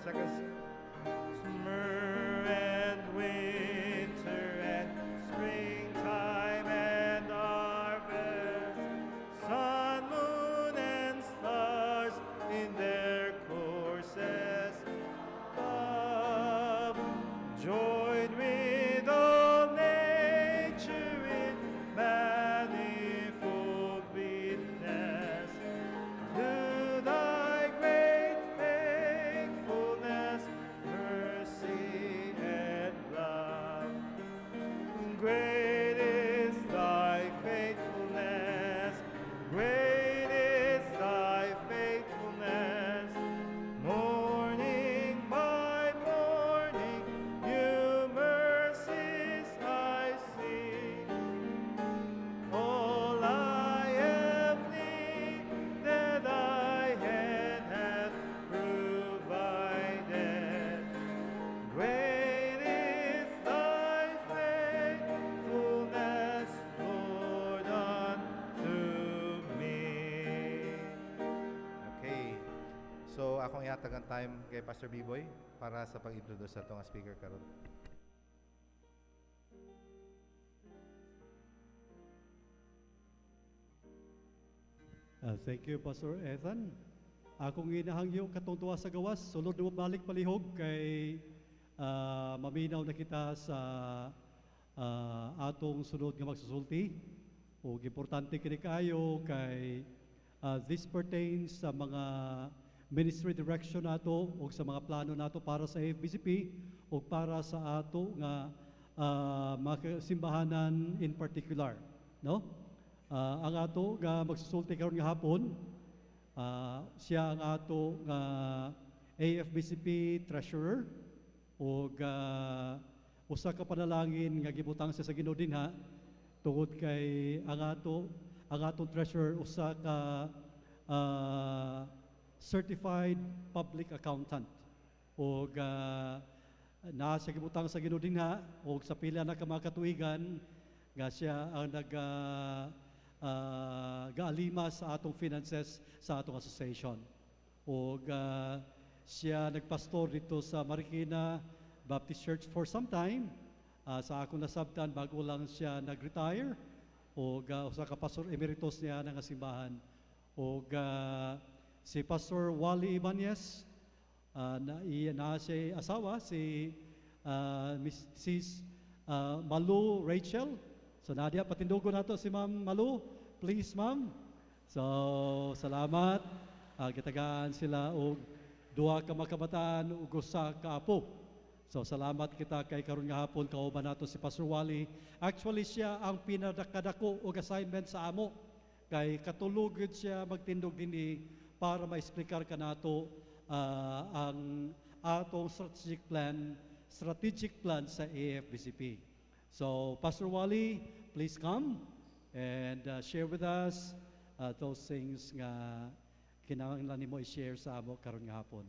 Second. Summer and winter and springtime and harvest, sun, moon, and stars in their courses above, join with all nature in manifold witness to thy great faithfulness, mercy, and love. Great is thy faithfulness, great is thy faithfulness. Morning by morning, new mercies I see. All I have needed, thy hand hath provided. Great is thy faithfulness, Lord, unto me. Okay. So, akong ihatag ang time kay Pastor B-Boy para sa pag-introduce sa itong speaker karon. Thank you, Pastor Ethan. Akong inahangyo katong tuwa sa gawas, sulod mo balik palihog kay maminaw na kita sa atong sunod nga magsusulti. O importante kini kayo kay this pertains sa mga ministry direction nato o sa mga plano nato para sa FBCP o para sa ato nga mga simbahanan in particular, no? Ang ato nga magsusulti karon nga hapon, siya ang ato nga AFBCP treasurer o usa ka panalangin nga gibutang sa Ginoo dinha tungod kay ang atong treasurer usa ka certified public accountant o naa sa gibutang sa Ginoo dinha o sa pila na ka mga katuigan nga siya ang gaalima sa atong finances sa atong association. O siya nagpastor dito sa Marikina Baptist Church for some time. Sa akong nasabtan, bago lang siya nag-retire. O usa ka pastor emeritus niya ng simbahan. O si Pastor Wally Ibanez, na siya asawa, si Mrs. Malu Rachel. So Nadia, patindugo nato si Ma'am Malu. Please, Ma'am. So, salamat. Kitagaan sila o duha ka makabataan ug usa ka apo. So, salamat kita kay karon nga hapon kauban nato si Pastor Wally. Actually, siya ang pinadakadako og assignment sa amo. Kay katulugod siya magtindog dinhi para ma-explicar ka nato ang atong strategic plan sa AFBCP. So, Pastor Wally, please come and share with us those things nga kinahanglan nimo i-share sa amo karon nga hapon.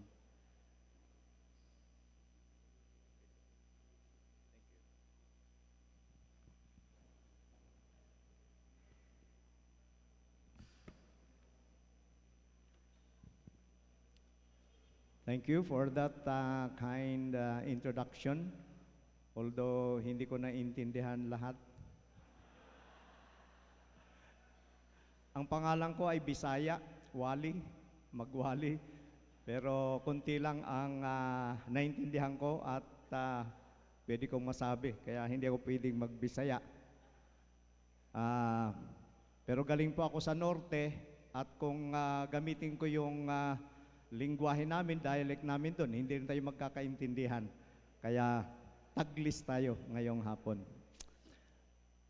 Thank you for that kind introduction. Although hindi ko naintindihan lahat. Ang pangalan ko ay Bisaya, Wally, Magwali. Pero kunti lang ang naintindihan ko at pwede kong masabi. Kaya hindi ako pwedeng magbisaya. Pero galing po ako sa Norte at kung gamitin ko yung lingwahe namin, dialect namin doon, hindi rin tayo magkakaintindihan. Kaya taglis tayo ngayong hapon.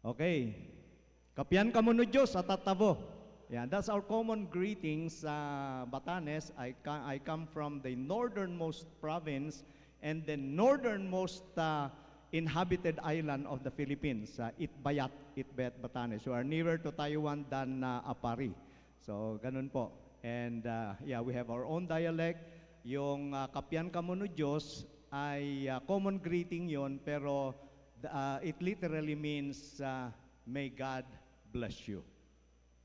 Okay. Kapian kamo no Diyos at tatabo. Yeah, that's our common greetings sa Batanes. I come from the northernmost province and the northernmost inhabited island of the Philippines, Itbayat, Batanes. You are nearer to Taiwan than Apari. So, ganun po. And yeah, we have our own dialect. Yung Kapian kamo no Diyos ay common greeting yon, pero it literally means may God bless you.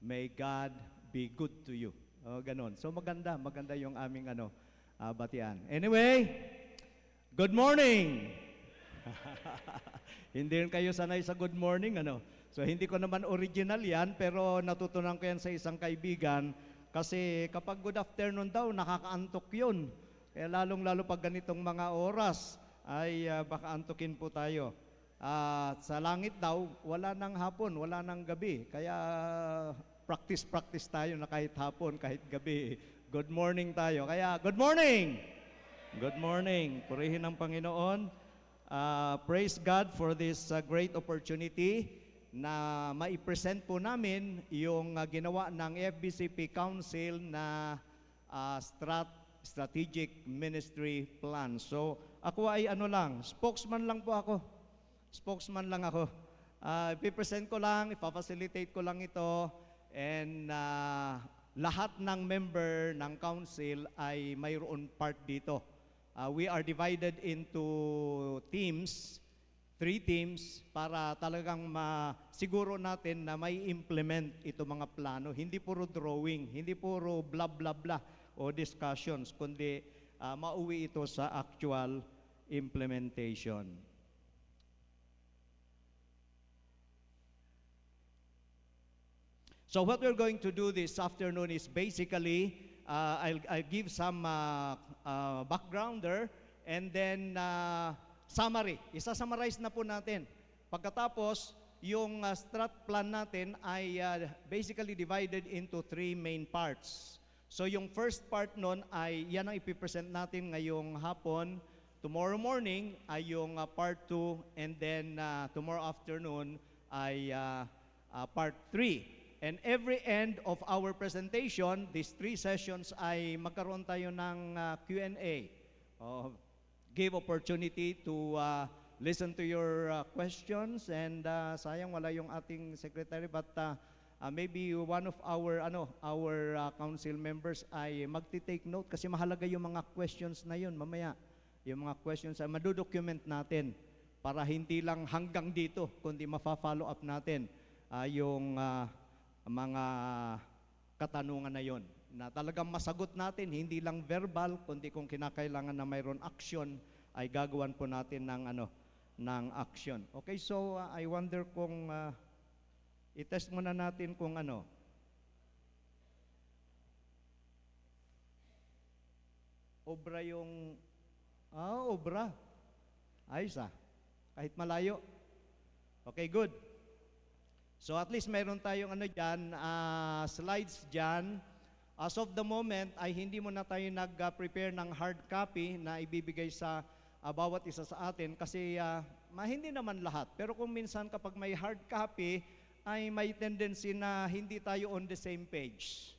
May God be good to you. Ganon. So maganda yung aming batian. Anyway, good morning! Hindi rin kayo sanay sa good morning, ano? So hindi ko naman original yan, pero natutunan ko yan sa isang kaibigan kasi kapag good afternoon daw, nakakaantok yun. Kaya lalong-lalo pag ganitong mga oras ay baka antukin po tayo. Sa langit daw, wala nang hapon, wala nang gabi. Kaya practice tayo na kahit hapon, kahit gabi. Good morning tayo. Kaya good morning! Good morning. Purihin ang Panginoon. Praise God for this great opportunity na maipresent po namin yung ginawa ng FBCP Council na Strategic Ministry Plan. So, ako ay spokesman lang po ako. Spokesman lang ako. Ipipresent ko lang, ipafacilitate ko lang ito, and lahat ng member ng council ay mayroon part dito. We are divided into teams, 3 teams, para talagang masiguro natin na may implement ito mga plano. Hindi puro drawing, hindi puro blah blah blah o discussions, kundi mauwi ito sa actual implementation. So what we're going to do this afternoon is basically, I'll give some backgrounder and then summary. Isa-summarize na po natin. Pagkatapos, yung strat plan natin ay basically divided into 3 main parts. So yung first part nun ay yan ang ipipresent natin ngayong hapon. Tomorrow morning ay yung part 2, and then tomorrow afternoon ay part 3. And every end of our presentation, these 3 sessions ay magkaroon tayo ng Q&A. Give opportunity to listen to your questions, and sayang wala yung ating secretary, but maybe one of our council members ay magti-take note kasi mahalaga yung mga questions na yun mamaya. Yung mga questions ay madodocument natin para hindi lang hanggang dito, kundi mafa-follow up natin yung mga katanungan na yon na talagang masagot natin, hindi lang verbal, kundi kung kinakailangan na mayroon action, ay gagawan po natin ng action. Okay, so I wonder kung i-test muna natin kung obra yung obra. Ayos kahit malayo. Okay, good. So at least mayroon tayong dyan, slides dyan. As of the moment, ay hindi muna tayo nag-prepare ng hard copy na ibibigay sa bawat isa sa atin kasi hindi naman lahat. Pero kung minsan kapag may hard copy, ay may tendency na hindi tayo on the same page.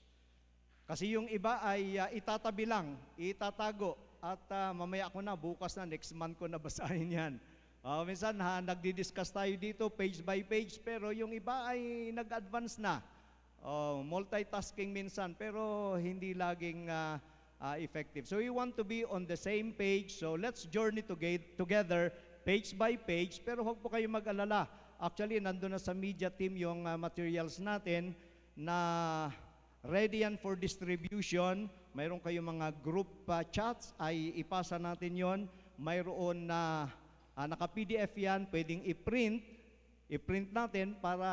Kasi yung iba ay itatabi lang, itatago, at mamaya ko na, bukas na, next month ko na basahin yan. Minsan nagdi-discuss tayo dito page by page, pero yung iba ay nag-advance na. Multitasking minsan, pero hindi laging effective. So we want to be on the same page, so let's journey together page by page, pero huwag po kayo mag-alala. Actually, nandun na sa media team yung materials natin na ready yan for distribution. Mayroon kayong mga group chats, ay ipasa natin yon. Mayroon na naka-PDF yan, pwedeng i-print natin para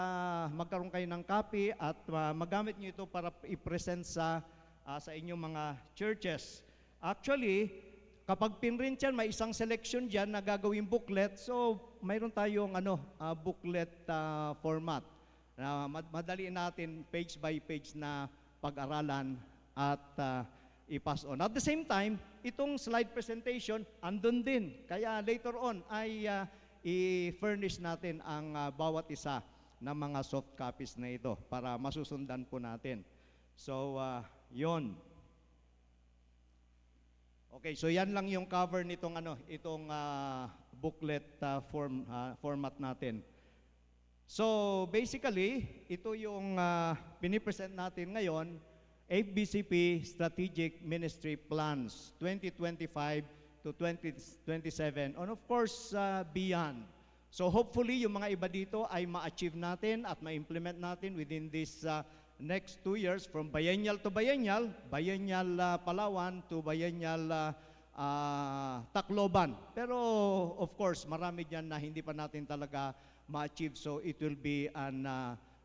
magkaroon kayo ng copy at magamit nyo ito para i-present sa inyong mga churches. Actually, kapag pinrint yan, may isang selection dyan na gagawing booklet. So, mayroon tayong booklet format. Madali natin page by page na pag-aralan at i-pass on. At the same time, itong slide presentation, andun din. Kaya later on ay i-furnish natin ang bawat isa ng mga soft copies na ito para masusundan po natin. So, yon. Okay, so yan lang yung cover nitong itong booklet format natin. So, basically, ito yung pinipresent natin ngayon, FBCP Strategic Ministry Plans 2025 to 2027, and of course, beyond. So hopefully, yung mga iba dito ay ma-achieve natin at ma-implement natin within this next 2 years from biennial to biennial, Palawan to biennial Tacloban. Pero of course, marami dyan na hindi pa natin talaga ma-achieve, so it will be an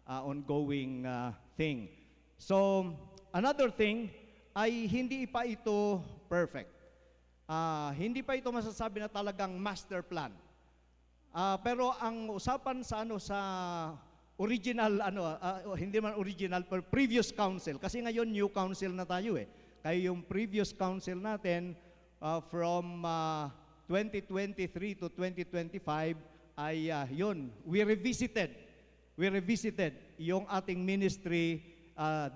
ongoing thing. So, another thing ay hindi pa ito perfect. Hindi pa ito masasabi na talagang master plan. Pero ang usapan sa original hindi man original pero previous council, kasi ngayon new council na tayo eh. Kaya yung previous council natin from 2023 to 2025 ay yun, we revisited yung ating ministry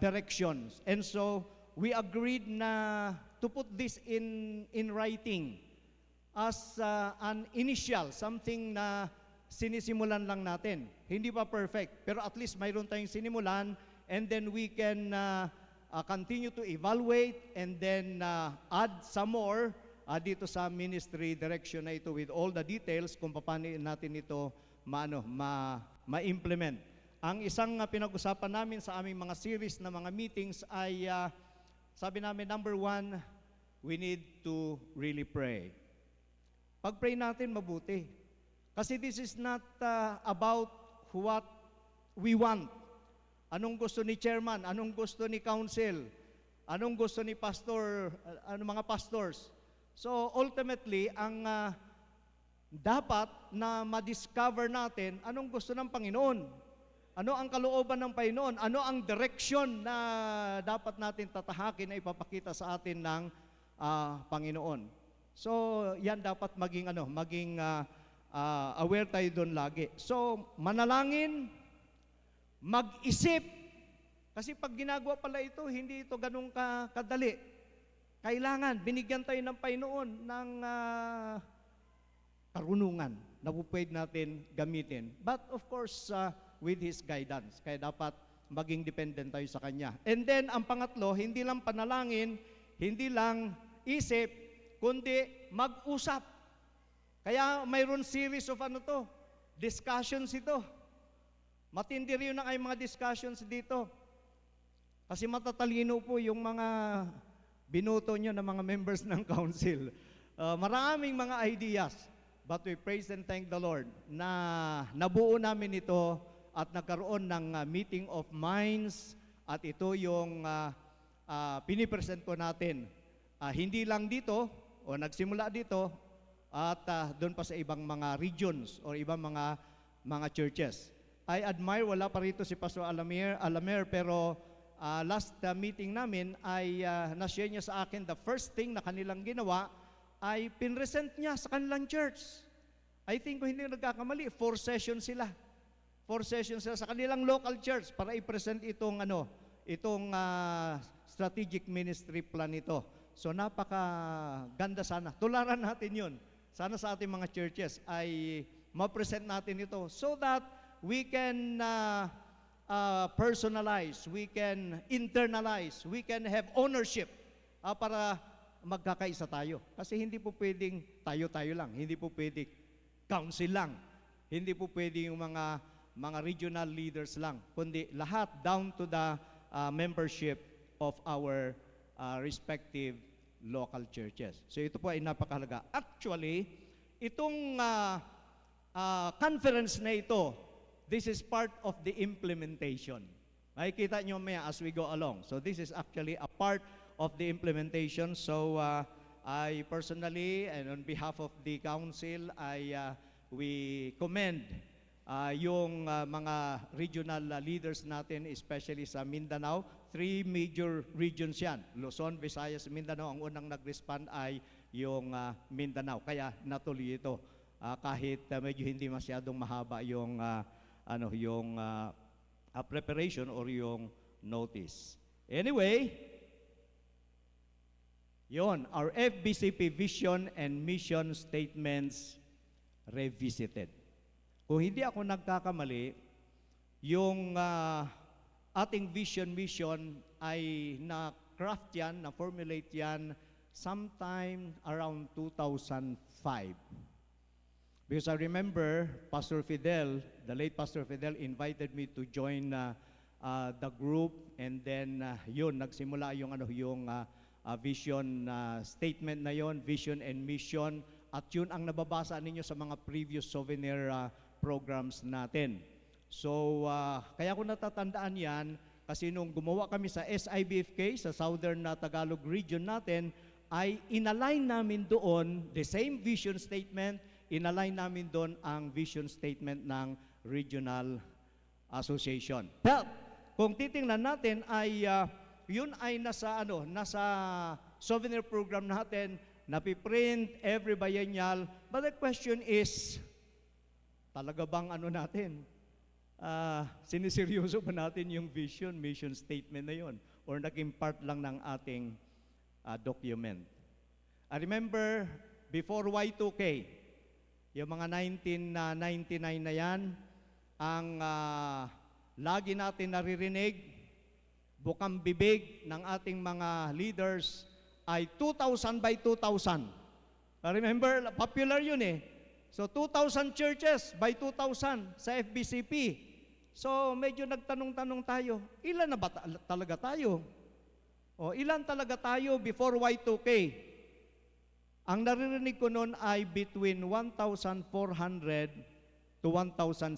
directions. And so we agreed na to put this in writing as an initial, something na sinisimulan lang natin. Hindi pa perfect, pero at least mayroon tayong sinimulan, and then we can continue to evaluate and then add some more dito sa ministry direction na ito with all the details kung paano natin ito ma-implement. Ang isang pinag-usapan namin sa aming mga series na mga meetings ay sabi namin, number 1, we need to really pray. Pag-pray natin mabuti. Kasi this is not about what we want. Anong gusto ni chairman, anong gusto ni council, anong gusto ni pastor, mga pastors. So ultimately, ang dapat na ma-discover natin, anong gusto ng Panginoon? Ano ang kalooban ng Panginoon? Ano ang direction na dapat natin tatahakin na ipapakita sa atin ng Panginoon? So, yan dapat maging aware tayo doon lagi. So, manalangin, mag-isip. Kasi pag ginagawa pala ito, hindi ito ganun kadali. Kailangan, binigyan tayo ng Panginoon ng karunungan na pwede natin gamitin. But of course, with His guidance. Kaya dapat maging dependent tayo sa Kanya. And then, ang pangatlo, hindi lang panalangin, hindi lang isip, kundi mag-usap. Kaya mayroon series of discussions ito. Matindi rin na ay mga discussions dito. Kasi matatalino po yung mga binuto nyo ng mga members ng council. Maraming mga ideas. But we praise and thank the Lord na nabuo namin ito at nagkaroon ng meeting of minds, at ito yung pinipresent po natin. Hindi lang dito, o nagsimula dito, at doon pa sa ibang mga regions or ibang mga churches. I admire, wala pa rito si Pastor Alamer, pero last meeting namin ay na-share niya sa akin, the first thing na kanilang ginawa ay pinresent niya sa kanilang church. I think kung hindi nagkakamali, 4 sessions sila. 4 sessions sila sa kanilang local church para i-present itong strategic ministry plan ito. So napakaganda sana. Tularan natin yun. Sana sa ating mga churches ay ma-present natin ito so that we can personalize, we can internalize, we can have ownership para magkakaisa tayo. Kasi hindi po pwedeng tayo-tayo lang. Hindi po pwedeng council lang. Hindi po pwedeng yung mga regional leaders lang. Kundi lahat down to the membership of our respective local churches. So ito po ay napakahalaga. Actually, itong conference na ito, this is part of the implementation. Makikita nyo maya as we go along. So this is actually a part of the implementation. So I personally and on behalf of the council, we commend yung mga regional leaders natin, especially sa Mindanao. 3 major regions yan. Luzon, Visayas, Mindanao. Ang unang nag-respond ay yung Mindanao. Kaya natuloy ito. Kahit medyo hindi masyadong mahaba yung preparation or yung notice. Anyway, yon, our FBCP vision and mission statements revisited. Kung hindi ako nagkakamali, yung ating vision mission ay na-craft yan, na-formulate yan sometime around 2005. Because I remember Pastor Fidel, the late Pastor Fidel, invited me to join the group and then yun nagsimula yung vision statement na yon, vision and mission, at yun ang nababasa ninyo sa mga previous souvenir programs natin. So kaya ko natatandaan yan kasi nung gumawa kami sa SIBFK sa Southern Tagalog region natin, ay inalign namin doon the same vision statement, inalign namin doon ang vision statement ng regional association. But kung titingnan natin ay yun ay nasa souvenir program natin, napiprint every biennial. But the question is, talaga bang natin? Siniseryoso ba natin yung vision, mission statement na yun? Or naging part lang ng ating document? I remember before Y2K, yung mga 1999 na yan, ang lagi natin naririnig, bukang bibig ng ating mga leaders ay 2,000 by 2,000. Remember, popular yun eh. So 2,000 churches by 2,000 sa FBCP. So medyo nagtanong-tanong tayo, ilan na ba talaga tayo? O ilan talaga tayo before Y2K? Ang naririnig ko noon ay between 1,400 to 1,600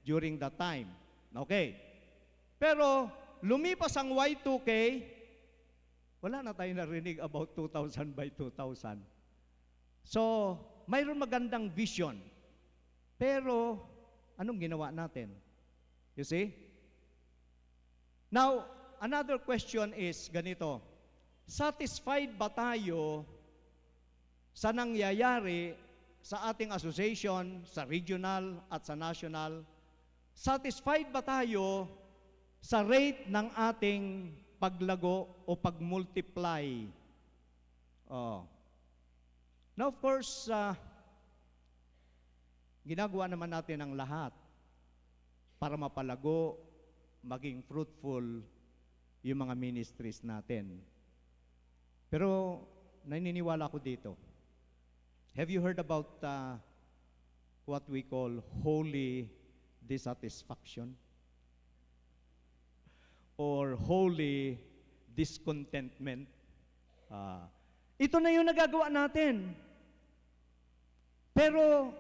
during that time. Okay. Pero lumipas ang Y2K, wala na tayo narinig about 2,000 by 2,000. So, mayroon magandang vision. Pero, anong ginawa natin? You see? Now, another question is ganito. Satisfied ba tayo sa nangyayari sa ating association, sa regional at sa national? Satisfied ba tayo sa rate ng ating paglago o pag-multiply? Now, of course, ginagawa naman natin ang lahat para mapalago, maging fruitful yung mga ministries natin. Pero, naniniwala ko dito. Have you heard about what we call holy dissatisfaction? Or holy discontentment? Ito na yung nagagawa natin. Pero,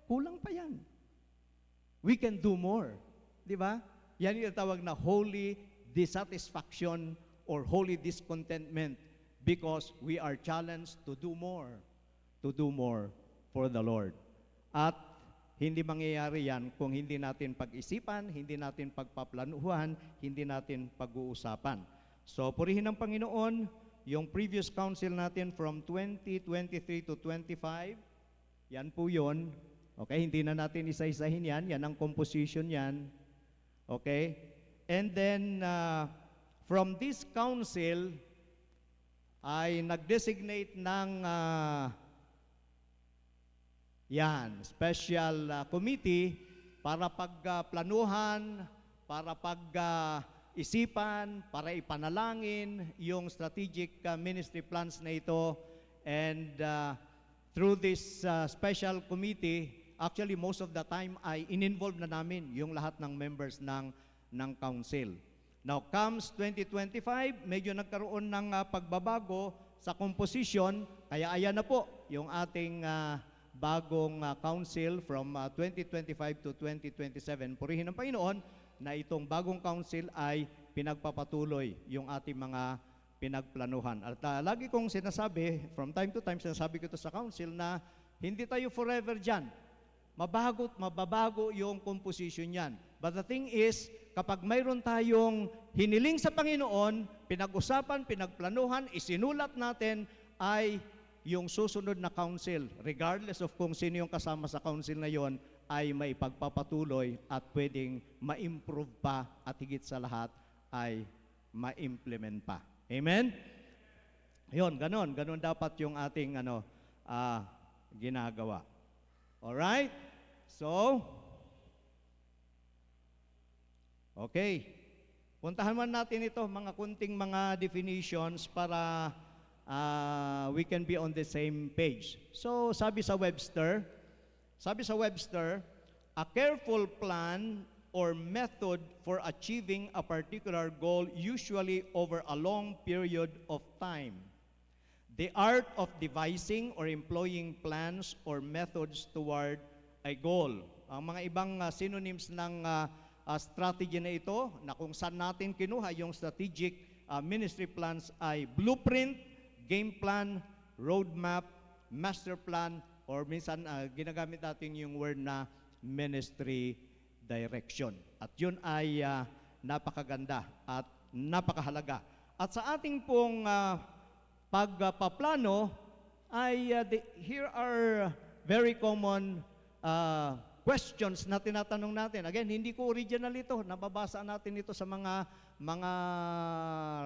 kulang pa yan. We can do more. Di ba? Yan yung tawag na holy dissatisfaction or holy discontentment because we are challenged to do more for the Lord. At hindi mangyayari yan kung hindi natin pag-isipan, hindi natin pagpaplanuhan, hindi natin pag-uusapan. So, purihin ng Panginoon, yung previous council natin from 2023 to 25, yan po yun. Okay, hindi na natin isa-isahin yan. Yan ang composition yan. Okay? And then, from this council, ay nag-designate ng special committee para pagplanuhan, para pag-isipan, para ipanalangin yung strategic ministry plans na ito. And through this special committee, actually most of the time ay in-involve na namin yung lahat ng members ng council. Now, comes 2025, medyo nagkaroon ng pagbabago sa composition, kaya ayan na po yung ating bagong council from 2025 to 2027. Purihin ng Panginoon na itong bagong council ay pinagpapatuloy yung ating mga pinagplanuhan. At lagi kong sinasabi, from time to time, sinasabi ko ito sa council na hindi tayo forever dyan. Mababago yung composition yan. But the thing is, kapag mayroon tayong hiniling sa Panginoon, pinag-usapan, pinagplanuhan, isinulat natin, ay yung susunod na council, regardless of kung sino yung kasama sa council na yon, ay may pagpapatuloy at pwedeng ma-improve pa at higit sa lahat ay ma-implement pa. Amen? Yun, ganon dapat yung ating ginagawa. Alright? So, okay. Puntahan man natin ito, mga kunting mga definitions para we can be on the same page. So, sabi sa Webster, a careful plan or method for achieving a particular goal, usually over a long period of time. The art of devising or employing plans or methods toward a goal. Ang mga ibang synonyms ng strategy na ito, na kung saan natin kinuha yung strategic ministry plans ay blueprint, game plan, roadmap, master plan, or minsan ginagamit natin yung word na ministry direction. At yun ay napakaganda at napakahalaga. At sa ating pong pagpaplano ay here are very common questions na tinatanong natin. Again, hindi ko original ito. Nababasa natin ito sa mga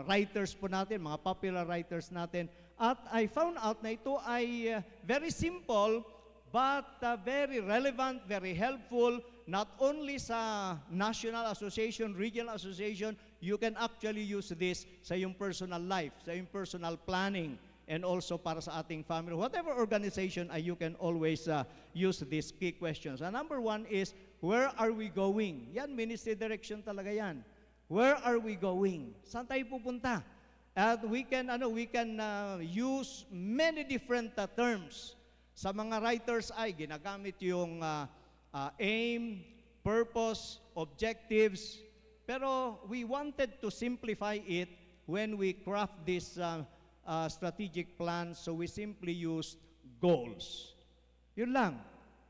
writers po natin, mga popular writers natin. At I found out na ito ay very simple but very relevant, very helpful, not only sa National Association, Regional Association, you can actually use this sa iyong personal life, sa iyong personal planning, and also para sa ating family. Whatever organization, you can always use these key questions. Number one is, where are we going? Yan, ministry direction talaga yan. Where are we going? Saan tayo pupunta? At we can use many different terms. Sa mga writers ay ginagamit yung aim, purpose, objectives. Pero we wanted to simplify it when we craft this strategic plan, so we simply used goals. Yun lang.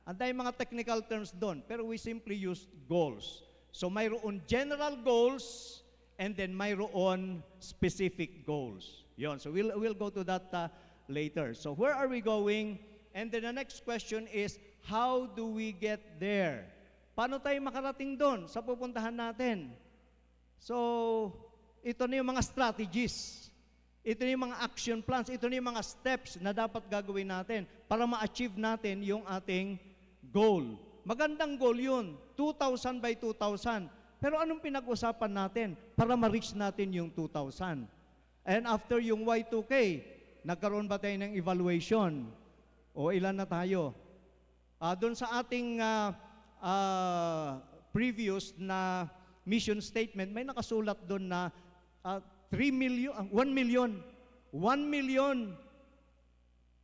Ang dahil mga technical terms doon, pero we simply used goals. So mayroon general goals, and then mayroon specific goals. Yun. So we'll go to that later. So where are we going? And then the next question is, how do we get there? Paano tayo makarating doon sa pupuntahan natin? So, ito na yung mga strategies. Ito na yung mga action plans. Ito na yung mga steps na dapat gagawin natin para ma-achieve natin yung ating goal. Magandang goal yun, 2,000 by 2,000. Pero anong pinag-usapan natin para ma-reach natin yung 2,000? And after yung Y2K, nagkaroon ba tayo ng evaluation? O ilan na tayo? Doon sa ating previous na mission statement, may nakasulat doon na 1 million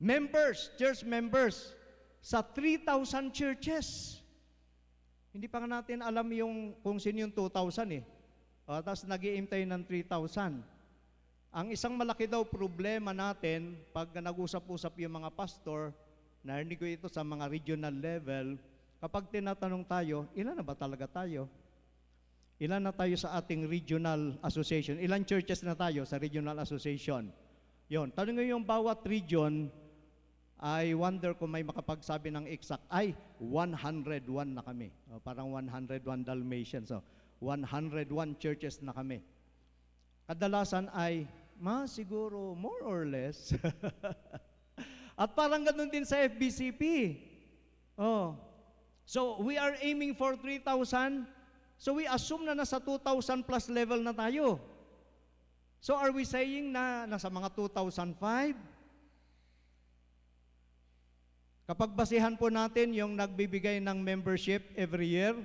members, church members, sa 3,000 churches. Hindi pa nga natin alam yung kung sino yung 2,000 eh. Tapos nag-i-aim tayo ng 3,000. Ang isang malaki daw problema natin, pag nag-usap-usap yung mga pastor, narinig ko ito sa mga regional level, kapag tinatanong tayo, ilan na ba talaga tayo? Ilan na tayo sa ating regional association? Ilan churches na tayo sa regional association? Yon, tanongin yung bawat region, I wonder kung may makapagsabi ng exact, ay, 101 na kami. Parang 101 Dalmatians. So, 101 churches na kami. Kadalasan ay, siguro, more or less. At parang ganun din sa FBCP. Oh. So, we are aiming for 3,000. So, we assume na nasa 2,000 plus level na tayo. So, are we saying na nasa mga 2,005? Kapag basihan po natin yung nagbibigay ng membership every year,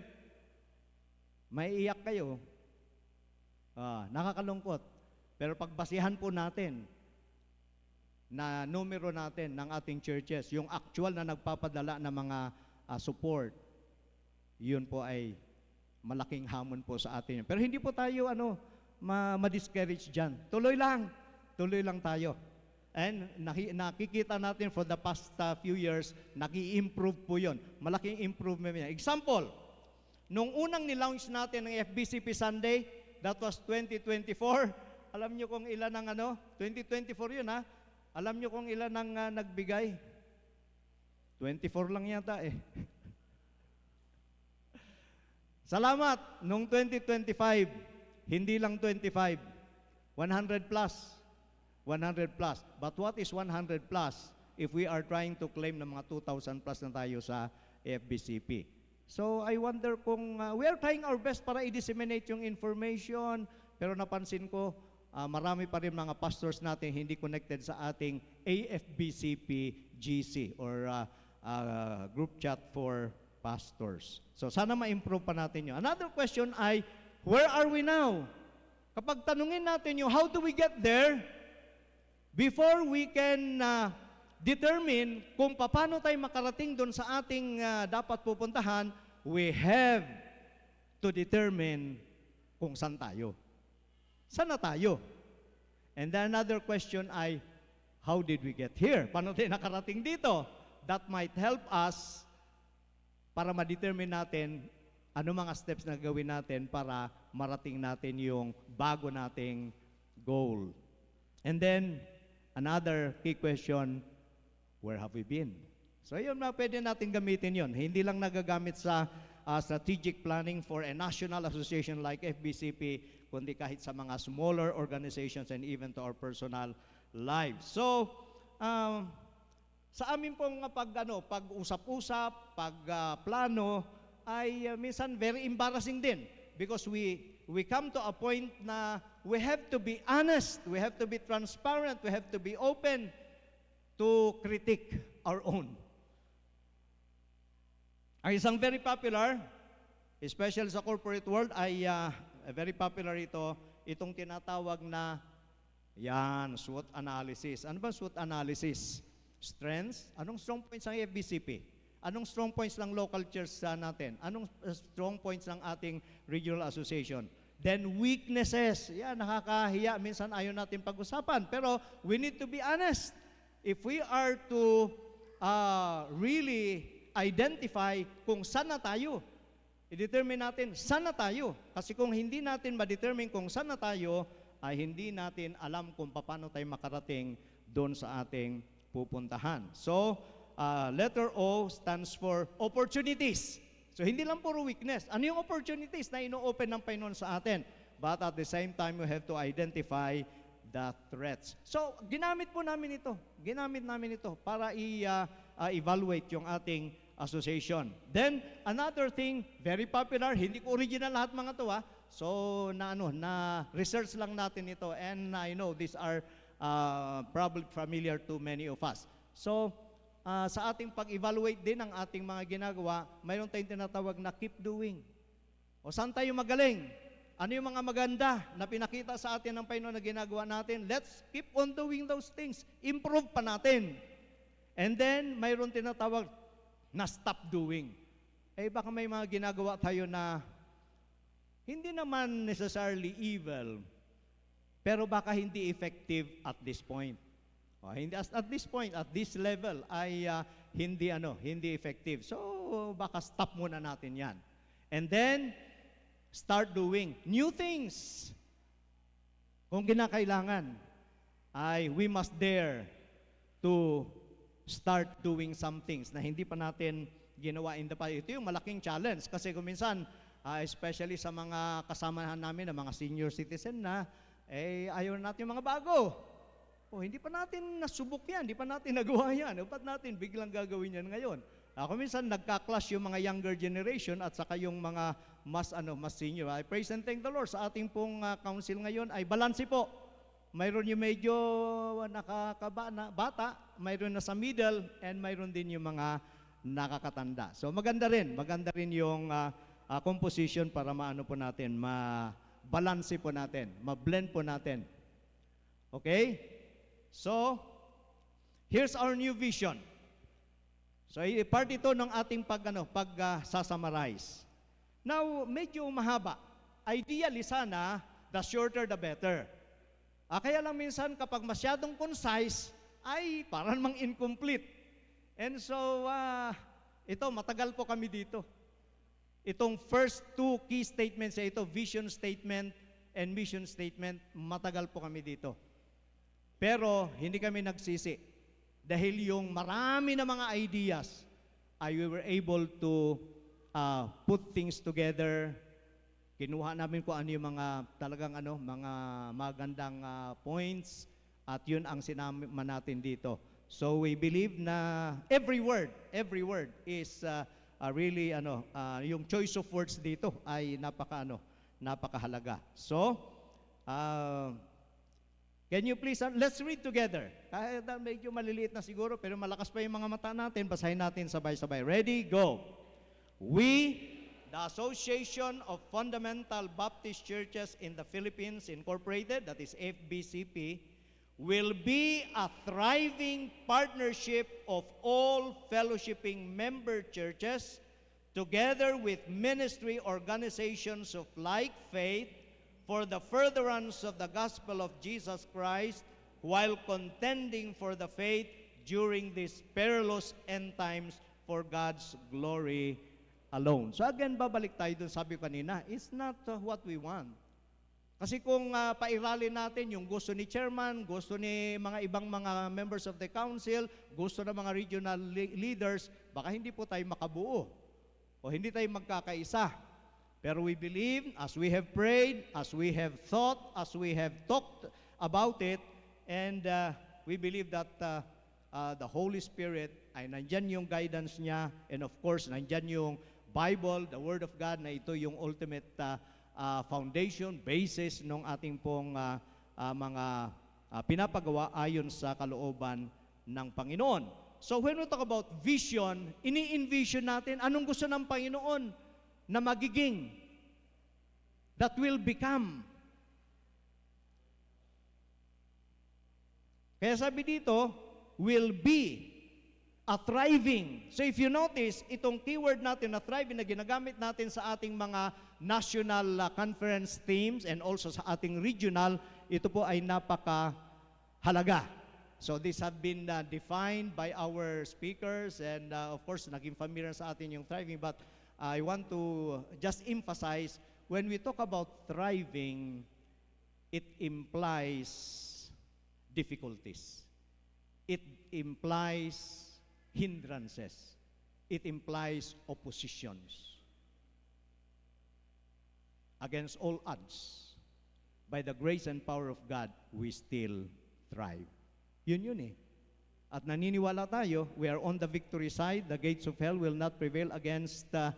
may iyak kayo. Nakakalungkot. Pero pag basihan po natin na numero natin ng ating churches, yung actual na nagpapadala ng mga support, yun po ay malaking hamon po sa atin. Pero hindi po tayo ma-discourage dyan. Tuloy lang tayo. And nakikita natin for the past few years, nag-i-improve po yun. Malaking improvement yan. Example, nung unang nilaunch natin ng FBCP Sunday, that was 2024. Alam nyo kung ilan ng 2024 yun ha? Alam nyo kung ilan ng nagbigay? 24 lang yata eh. Salamat, nung 2025, hindi lang 25, 100 plus. 100 plus. But what is 100 plus if we are trying to claim na mga 2,000 plus na tayo sa FBCP? So I wonder kung we are trying our best para i-disseminate yung information, pero napansin ko, marami pa rin mga pastors natin hindi connected sa ating AFBCP GC or group chat for pastors. So sana ma-improve pa natin yun. Another question ay, where are we now? Kapag tanungin natin yung how do we get there, before we can determine kung paano tayo makarating doon sa ating dapat pupuntahan, we have to determine kung saan tayo. Saan na tayo? And then another question ay, how did we get here? Paano tayo nakarating dito? That might help us para ma-determine natin ano mga steps na gawin natin para marating natin yung bago nating goal. And then, another key question, where have we been? So yun na, pwede natin gamitin yun. Hindi lang nagagamit sa strategic planning for a national association like FBCP, kundi kahit sa mga smaller organizations and even to our personal lives. So, sa amin pong pag-usap-usap, pag-plano, ay minsan very embarrassing din because we come to a point na we have to be honest, we have to be transparent, we have to be open to critique our own. Ang isang very popular, especially sa corporate world, ay very popular itong tinatawag na SWOT analysis. Ano ba SWOT analysis? Strengths. Anong strong points ng FBCP? Anong strong points ng local church natin? Anong strong points ng ating regional association? Then weaknesses. Yan, nakakahiya. Minsan ayaw natin pag-usapan. Pero we need to be honest. If we are to really identify kung saan na tayo, i-determine natin saan na tayo. Kasi kung hindi natin ma-determine kung saan na tayo, ay hindi natin alam kung paano tayo makarating doon sa ating pupuntahan. So, letter O stands for opportunities. So, hindi lang puro weakness. Ano yung opportunities na ino-open ng Panginoon sa atin? But at the same time, we have to identify the threats. So, ginamit po namin ito. Ginamit namin ito para evaluate yung ating association. Then, another thing, very popular, hindi ko original lahat mga to So, na research lang natin ito. And I know these are probably familiar to many of us. So, sa ating pag-evaluate din ng ating mga ginagawa, mayroon tayong tinatawag na keep doing. O saan tayo magaling? Ano yung mga maganda na pinakita sa atin ng Panginoon na ginagawa natin? Let's keep on doing those things. Improve pa natin. And then, mayroon tinatawag na stop doing. Baka may mga ginagawa tayo na hindi naman necessarily evil, pero baka hindi effective at this point. Hindi at this point, at this level ay hindi effective. So baka stop muna natin 'yan. And then start doing new things. Kung kinakailangan ay we must dare to start doing some things na hindi pa natin ginawa in the past. Ito yung malaking challenge kasi kung minsan, especially sa mga kasamahan namin, na mga senior citizen na, ayaw natin yung mga bago. Hindi pa natin nasubok yan, hindi pa natin nagawa yan. Ba't natin biglang gagawin yan ngayon? Kung minsan nagka-clash yung mga younger generation at saka yung mga mas senior. I praise and thank the Lord sa ating pong council ngayon ay balanse po. Mayroon yung medyo bata, mayroon na sa middle, and mayroon din yung mga nakakatanda. So maganda rin yung composition para maano po natin, ma-balanse po natin, ma-blend po natin. Okay? So, here's our new vision. So, part ito ng ating pag-summarize. Now, medyo mahaba. Ideally sana, the shorter the better. Kaya lang minsan kapag masyadong concise, ay parang mang incomplete. And so, ito, matagal po kami dito. Itong first two key statements, ito, vision statement and mission statement, matagal po kami dito. Pero, hindi kami nagsisi. Dahil yung marami na mga ideas, we were able to put things together. Kinuha namin kung ano yung mga talagang mga magandang points at yun ang sinama natin dito. So we believe na every word is really yung choice of words dito ay napakahalaga. So can you please let's read together. Kahit medyo maliliit na siguro pero malakas pa yung mga mata natin, basahin natin sabay-sabay. Ready? Go. We, the Association of Fundamental Baptist Churches in the Philippines Incorporated, that is FBCP, will be a thriving partnership of all fellowshipping member churches together with ministry organizations of like faith for the furtherance of the gospel of Jesus Christ while contending for the faith during these perilous end times for God's glory alone. So again, babalik tayo dun, sabi ko kanina, it's not what we want. Kasi kung pairalin natin yung gusto ni chairman, gusto ni mga ibang mga members of the council, gusto ng mga regional leaders, baka hindi po tayo makabuo o hindi tayo magkakaisa. Pero we believe, as we have prayed, as we have thought, as we have talked about it, and we believe that the Holy Spirit ay nandyan yung guidance niya, and of course, nandyan yung Bible, the Word of God, na ito yung ultimate foundation, basis ng ating pong mga pinapagawa ayon sa kalooban ng Panginoon. So when we talk about vision, ini-envision natin anong gusto ng Panginoon na magiging, that will become. Kaya sabi dito, will be a thriving. So if you notice, itong keyword natin na thriving na ginagamit natin sa ating mga national conference themes and also sa ating regional, ito po ay napakahalaga. So this have been defined by our speakers and of course, naging familiar sa atin yung thriving. But I want to just emphasize, when we talk about thriving, it implies difficulties. It implies hindrances. It implies oppositions. Against all odds, by the grace and power of God, we still thrive. Yun eh. At naniniwala tayo, we are on the victory side. The gates of hell will not prevail against the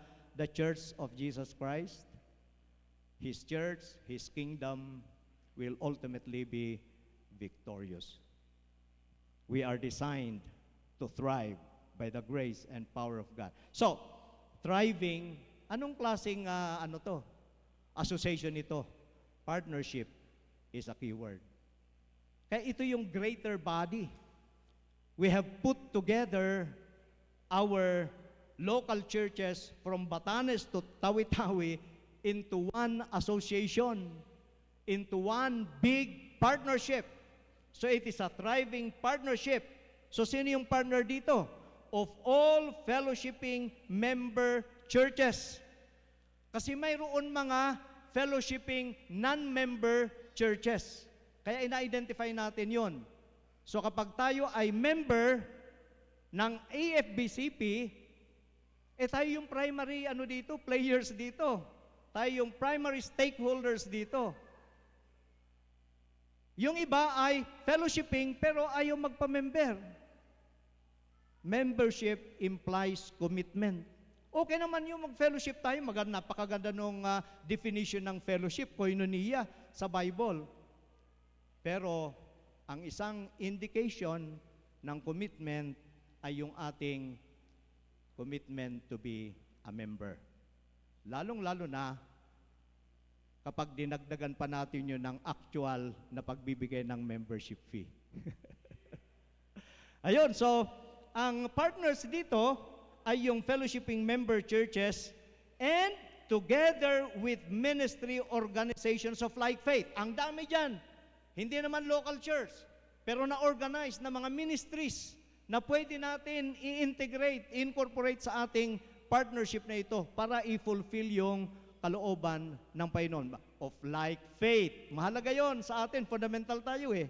church of Jesus Christ. His church, His kingdom will ultimately be victorious. We are designed to thrive by the grace and power of God. So, thriving, anong klaseng association ito? Partnership is a key word. Kaya ito yung greater body. We have put together our local churches from Batanes to Tawi-Tawi into one association, into one big partnership. So it is a thriving partnership. So sino yung partner dito? Of all fellowshipping member churches. Kasi mayroon mga fellowshipping non-member churches. Kaya ina-identify natin yon. So kapag tayo ay member ng AFBCP, tayo yung primary players dito. Tayo yung primary stakeholders dito. Yung iba ay fellowshipping pero ayaw magpa-member. Membership implies commitment. Okay naman yung mag-fellowship tayo, napakaganda nung definition ng fellowship, koinonia, sa Bible. Pero ang isang indication ng commitment ay yung ating commitment to be a member. Lalong-lalo na kapag dinagdagan pa natin yun ng actual na pagbibigay ng membership fee. Ayun, so ang partners dito ay yung fellowshipping member churches and together with ministry organizations of like faith. Ang dami dyan. Hindi naman local church, pero na-organize na mga ministries na pwede natin i-integrate, incorporate sa ating partnership na ito para i-fulfill yung kalooban ng Panginoon of like faith. Mahalaga yon sa atin, fundamental tayo eh.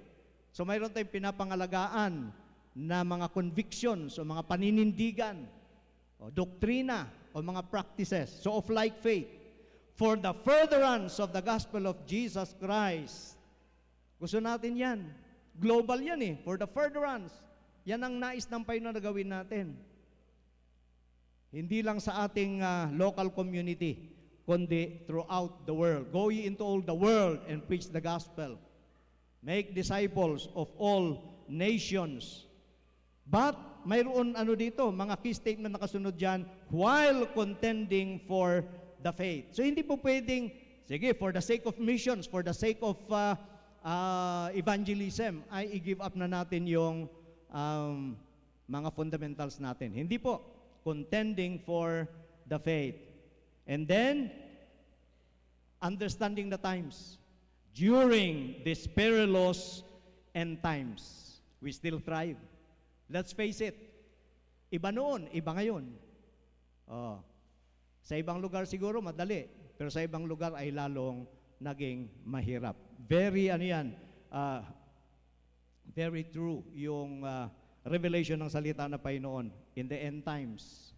So mayroon tayong pinapangalagaan na mga convictions o mga paninindigan o doktrina o mga practices. So of like faith. For the furtherance of the gospel of Jesus Christ. Gusto natin yan. Global yan eh. For the furtherance. Yan ang nais ng Panginoon na gawin natin. Hindi lang sa ating local community, kundi throughout the world. Go ye into all the world and preach the gospel. Make disciples of all nations. But mayroon ano dito, mga key statement na kasunod dyan, while contending for the faith. So hindi po pwedeng, sige, for the sake of missions, for the sake of evangelism, ay i-give up na natin yung mga fundamentals natin. Hindi po, contending for the faith. And then, understanding the times. During these perilous end times, we still thrive. Let's face it, iba noon, iba ngayon. Oh. Sa ibang lugar siguro madali, pero sa ibang lugar ay lalong naging mahirap. Very very true yung revelation ng salita na Panginoon in the end times,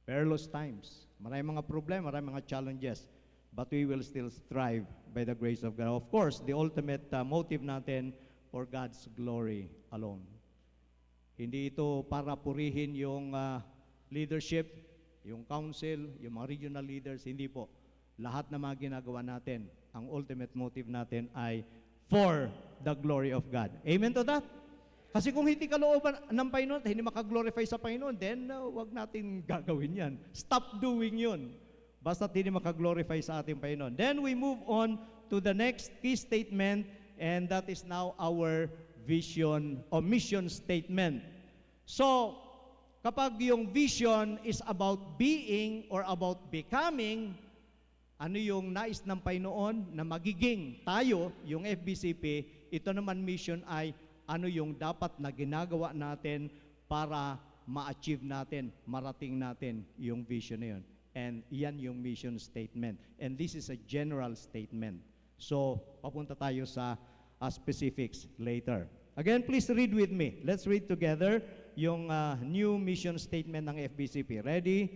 perilous times. Maraming mga problema, maraming mga challenges, but we will still strive by the grace of God. Of course, the ultimate motive natin for God's glory alone. Hindi ito para purihin yung leadership, yung council, yung mga regional leaders, hindi po. Lahat na mga ginagawa natin, ang ultimate motive natin ay for the glory of God. Amen to that? Kasi kung hindi kalooban ng Panginoon, hindi makaglorify sa Panginoon, then wag natin gagawin yan. Stop doing yun. Basta hindi makaglorify sa ating Panginoon. Then we move on to the next key statement, and that is now our vision or mission statement. So, kapag yung vision is about being or about becoming, ano yung nais ng Panginoon na magiging tayo, yung FBCP, ito naman mission ay ano yung dapat na ginagawa natin para ma-achieve natin, marating natin yung vision na yun. And yan yung mission statement. And this is a general statement. So, papunta tayo sa specifics later. Again, please read with me. Let's read together yung new mission statement ng FBCP. Ready?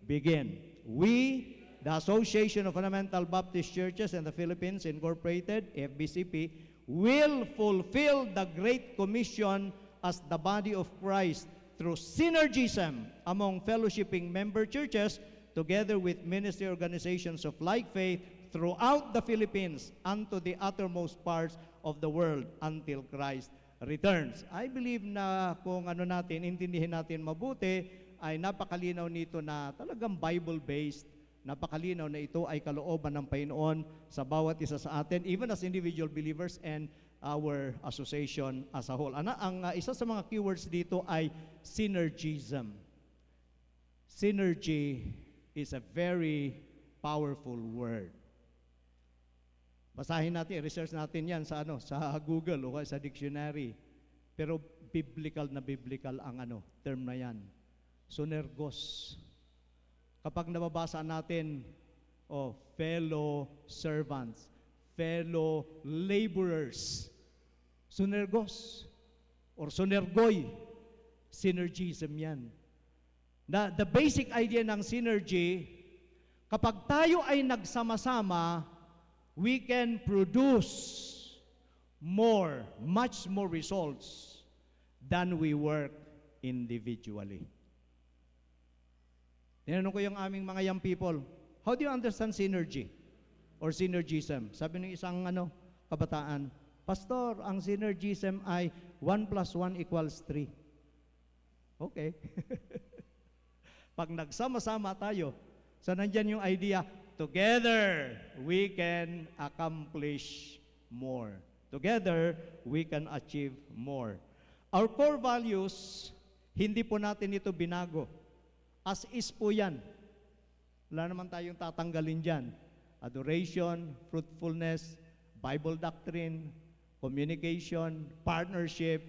Begin. We, the Association of Fundamental Baptist Churches in the Philippines, Incorporated, FBCP, will fulfill the Great Commission as the body of Christ through synergism among fellowshipping member churches together with ministry organizations of like faith throughout the Philippines unto the uttermost parts of the world until Christ returns. I believe na kung intindihin natin mabuti, ay napakalinaw nito na talagang Bible-based. Napakalinaw na ito ay kalooban ng Panginoon sa bawat isa sa atin, even as individual believers and our association as a whole. Ang isa sa mga keywords dito ay synergism. Synergy is a very powerful word. Basahin natin, research natin yan sa Google o sa dictionary. Pero biblical ang term na yan. Synergos. Kapag nababasa natin, fellow servants, fellow laborers, synergos, or synergoy, synergism yan. The basic idea ng synergy, kapag tayo ay nagsama-sama, we can produce much more results than we work individually. Tinanong ko yung aming mga young people, how do you understand synergy or synergism? Sabi ng isang kabataan, Pastor, ang synergism ay 1 + 1 = 3. Okay. Pag nagsama-sama tayo, so nandyan yung idea, together we can accomplish more. Together we can achieve more. Our core values, hindi po natin ito binago. As is po yan. Wala naman tayong tatanggalin dyan. Adoration, fruitfulness, Bible doctrine, communication, partnership.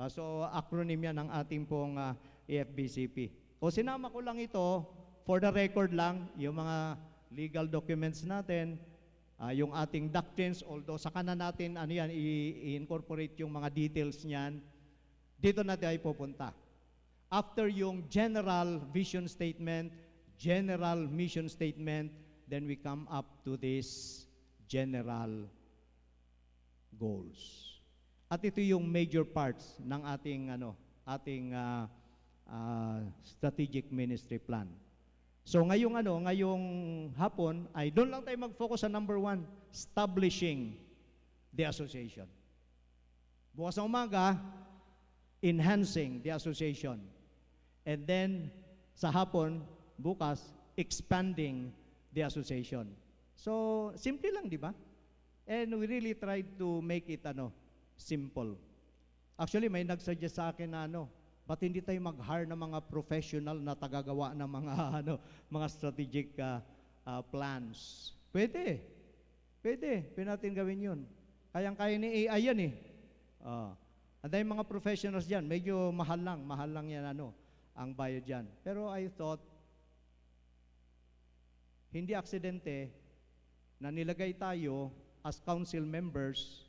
So acronym yan ng ating pong AFBCP. O sinama ko lang ito, for the record lang, yung mga legal documents natin, yung ating doctrines, although saka na natin i-incorporate yung mga details niyan, dito natin ay pupunta. After yung general vision statement, general mission statement, then we come up to this general goals. At ito yung major parts ng ating strategic ministry plan. So ngayong hapon ay doon lang tayo mag-focus sa number 1, establishing the association. Bukas na umaga, enhancing the association. And then, sa hapon, bukas, expanding the association. So, simple lang, di ba? And we really tried to make it simple. Actually, may nag-suggest sa akin na ba't hindi tayo mag-hire ng mga professional na tagagawa ng mga mga strategic plans? Pwede. Pwede natin gawin 'yun. Kayang-kaya ni AI 'yan eh. Ang dahil mga professionals diyan, medyo mahal lang 'yan ang bayad diyan. Pero I thought hindi aksidente na nilagay tayo as council members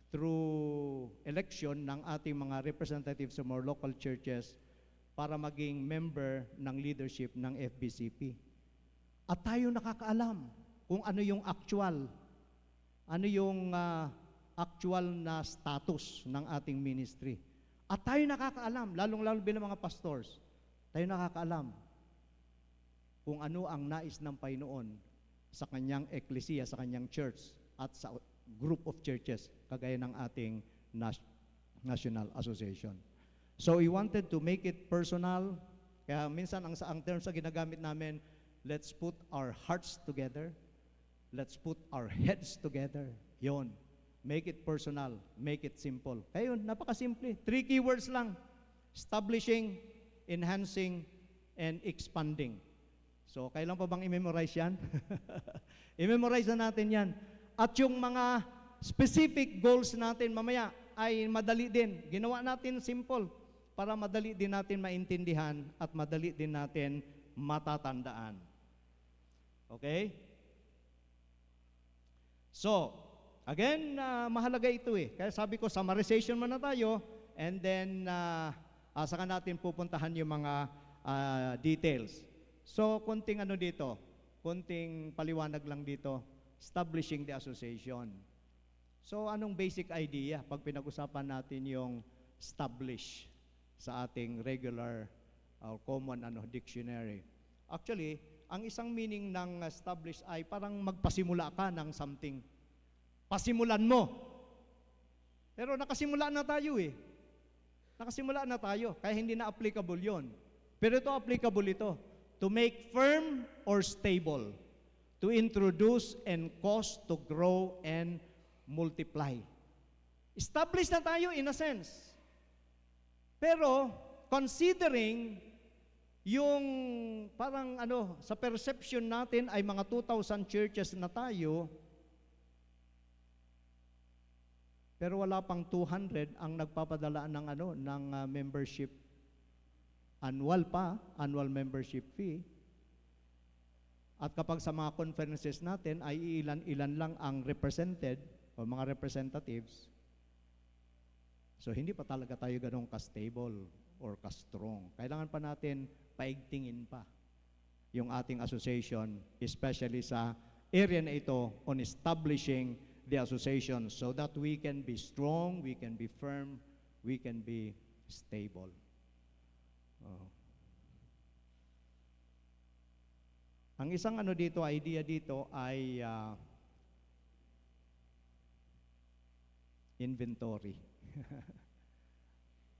through election ng ating mga representatives sa mga local churches para maging member ng leadership ng FBCP. At tayo nakakaalam kung ano yung actual na status ng ating ministry. At tayo nakakaalam, lalong-lalo bilang mga pastors, tayo nakakaalam kung ano ang nais ng Panginoon sa kanyang eklesiya, sa kanyang church, at sa group of churches, kagaya ng ating National Association. So we wanted to make it personal. Kaya minsan ang terms na ginagamit namin, let's put our hearts together, let's put our heads together. Yon. Make it personal, make it simple. Kaya yun, napakasimple. 3 keywords lang. Establishing, enhancing, and expanding. So, kailan pa bang i-memorize yan? I-memorize na natin yan. At yung mga specific goals natin mamaya ay madali din. Ginawa natin simple para madali din natin maintindihan at madali din natin matatandaan. Okay? So, again, mahalaga ito eh. Kaya sabi ko, summarization muna tayo and then saka natin pupuntahan yung mga details. So, konting dito, konting paliwanag lang dito. Establishing the association. So, anong basic idea pag pinag-usapan natin yung establish sa ating regular or common dictionary? Actually, ang isang meaning ng establish ay parang magpasimula ka ng something. Pasimulan mo. Pero nakasimula na tayo eh. Nakasimula na tayo, kaya hindi na applicable yon. Pero ito applicable ito. To make firm or stable. To introduce and cause to grow and multiply. Established na tayo in a sense. Pero, considering yung parang sa perception natin ay mga 2,000 churches na tayo, pero wala pang 200 ang nagpapadala ng membership. Annual membership fee. At kapag sa mga conferences natin ay ilan lang ang represented o mga representatives, so hindi pa talaga tayo ganun ka-stable or ka-strong. Kailangan pa natin paigtingin pa yung ating association, especially sa area na ito on establishing the association so that we can be strong, we can be firm, we can be stable. Ang isang idea dito ay inventory.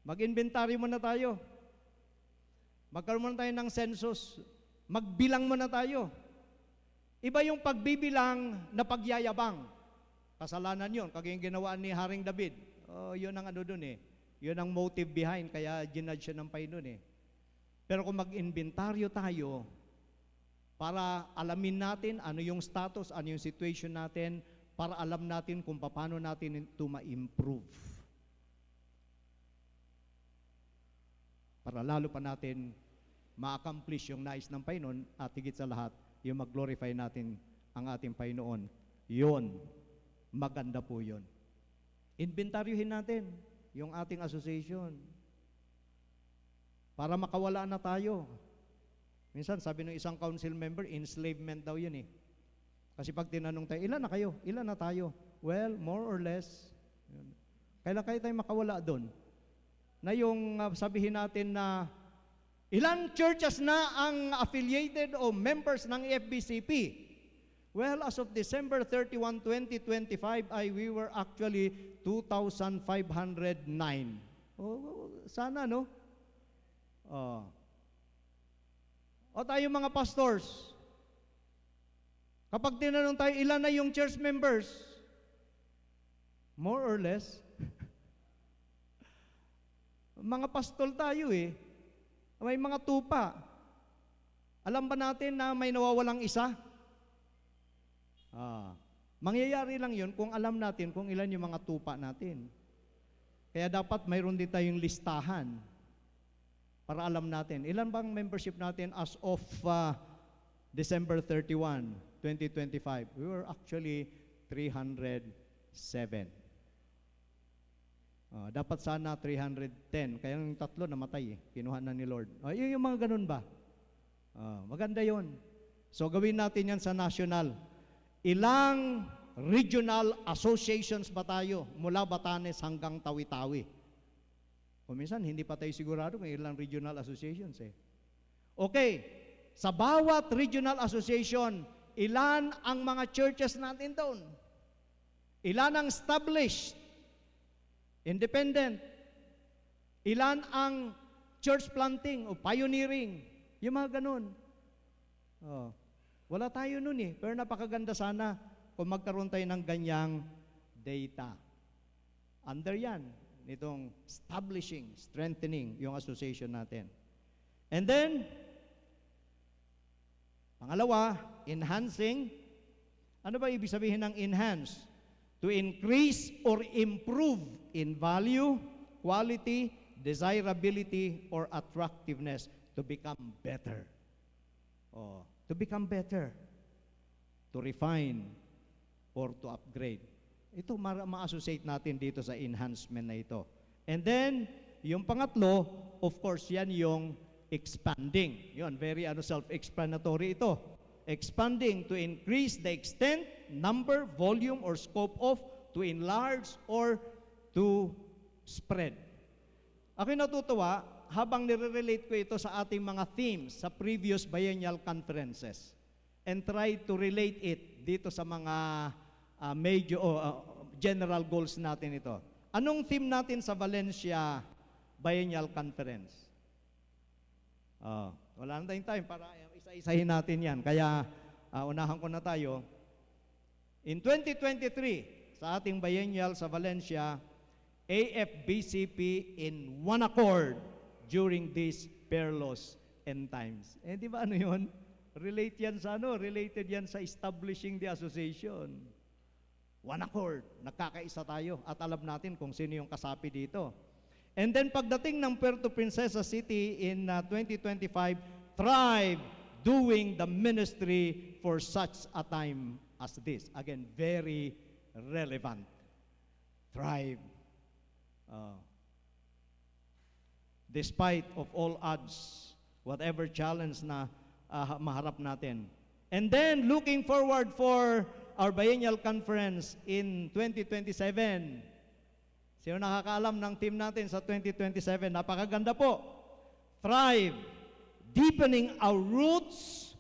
Mag-inventory muna tayo. Magkaroon muna tayo ng census. Magbilang muna tayo. Iba yung pagbibilang na pagyayabang. Kasalanan yun, kagaya yung ginawa ni Haring David. Yun ang dun eh. Yun ang motive behind, kaya ginudge siya ng Panginoon eh. Pero kung mag-inventaryo tayo, para alamin natin ano yung status, ano yung situation natin, para alam natin kung paano natin ito ma-improve. Para lalo pa natin ma-accomplish yung nais ng Panginoon at higit sa lahat, yung mag-glorify natin ang ating Panginoon. Yun, maganda po yun. Inventaryohin natin yung ating association para makawala na tayo. Minsan, sabi ng isang council member, enslavement daw yun eh. Kasi pag tinanong tayo, ilan na kayo? Ilan na tayo? Well, more or less. Yun. Kailan kayo tayo makawala doon? Na yung sabihin natin na ilan churches na ang affiliated o members ng FBCP? Well, as of December 31, 2025, we were actually 2,509. Sana, no? Oh. O tayo mga pastors, kapag tinanong tayo, ilan na yung church members? More or less. Mga pastol tayo eh. May mga tupa. Alam ba natin na may nawawalang isa? Mangyayari lang yun kung alam natin kung ilan yung mga tupa natin. Kaya dapat mayroon din tayong listahan para alam natin. Ilan bang membership natin as of December 31, 2025? We were actually 307. Dapat sana 310. Kaya yung tatlo namatay eh. Kinuha na ni Lord. Yun yung mga ganun ba? Maganda yun. So gawin natin yan sa national. Ilang regional associations ba tayo mula Batanes hanggang Tawi-Tawi? O minsan, hindi pa tayo sigurado kung ilang regional associations eh. Okay, sa bawat regional association, ilan ang mga churches natin doon? Ilan ang established? Independent? Ilan ang church planting o pioneering? Yung mga ganun. Wala tayo nun eh. Pero napakaganda sana kung magkaroon tayo ng ganyang data. Under yan, nitong establishing, strengthening yung association natin. And then, pangalawa, enhancing. Ano ba ibig sabihin ng enhance? To increase or improve in value, quality, desirability, or attractiveness to become better. To become better. To refine or to upgrade. Ito ma-associate natin dito sa enhancement na ito. And then, yung pangatlo, of course, yan yung expanding. Yun, very self-explanatory ito. Expanding to increase the extent, number, volume, or scope of, to enlarge, or to spread. Ako'y natutuwa habang nire-relate ko ito sa ating mga themes sa previous biennial conferences and try to relate it dito sa mga major general goals natin ito. Anong theme natin sa Valencia Biennial Conference? Wala na tayong time para isa-isahin natin yan. Kaya unahan ko na tayo. In 2023, sa ating biennial sa Valencia, AFBCP in one accord during these perilous end times. Di ba ano yun? Relate yan sa related yan sa establishing the association. One accord, nagkakaisa tayo at alam natin kung sino yung kasapi dito. And then pagdating ng Puerto Princesa City in 2025, thrive doing the ministry for such a time as this. Again, very relevant. Thrive. Despite of all odds, whatever challenge na maharap natin. And then, looking forward for our biennial conference in 2027. Sino nakakaalam ng team natin sa 2027? Napakaganda po. Thrive, deepening our roots,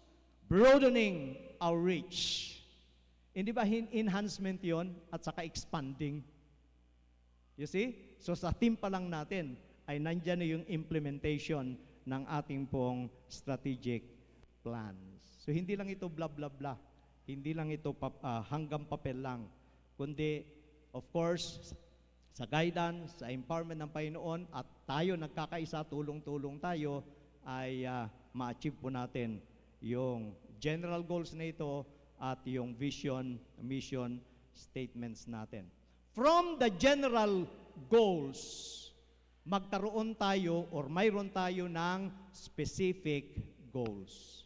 broadening our reach. Hindi ba enhancement yon at saka expanding? You see? So sa team pa lang natin ay nandyan na yung implementation ng ating pong strategic plans. So hindi lang ito blah blah blah. Hindi lang ito hanggang papel lang, kundi of course sa guidance, sa empowerment ng Panginoon at tayo nagkakaisa, tulong-tulong tayo ay ma-achieve po natin yung general goals na ito at yung vision, mission statements natin. From the general goals, magkaroon tayo or mayroon tayo ng specific goals.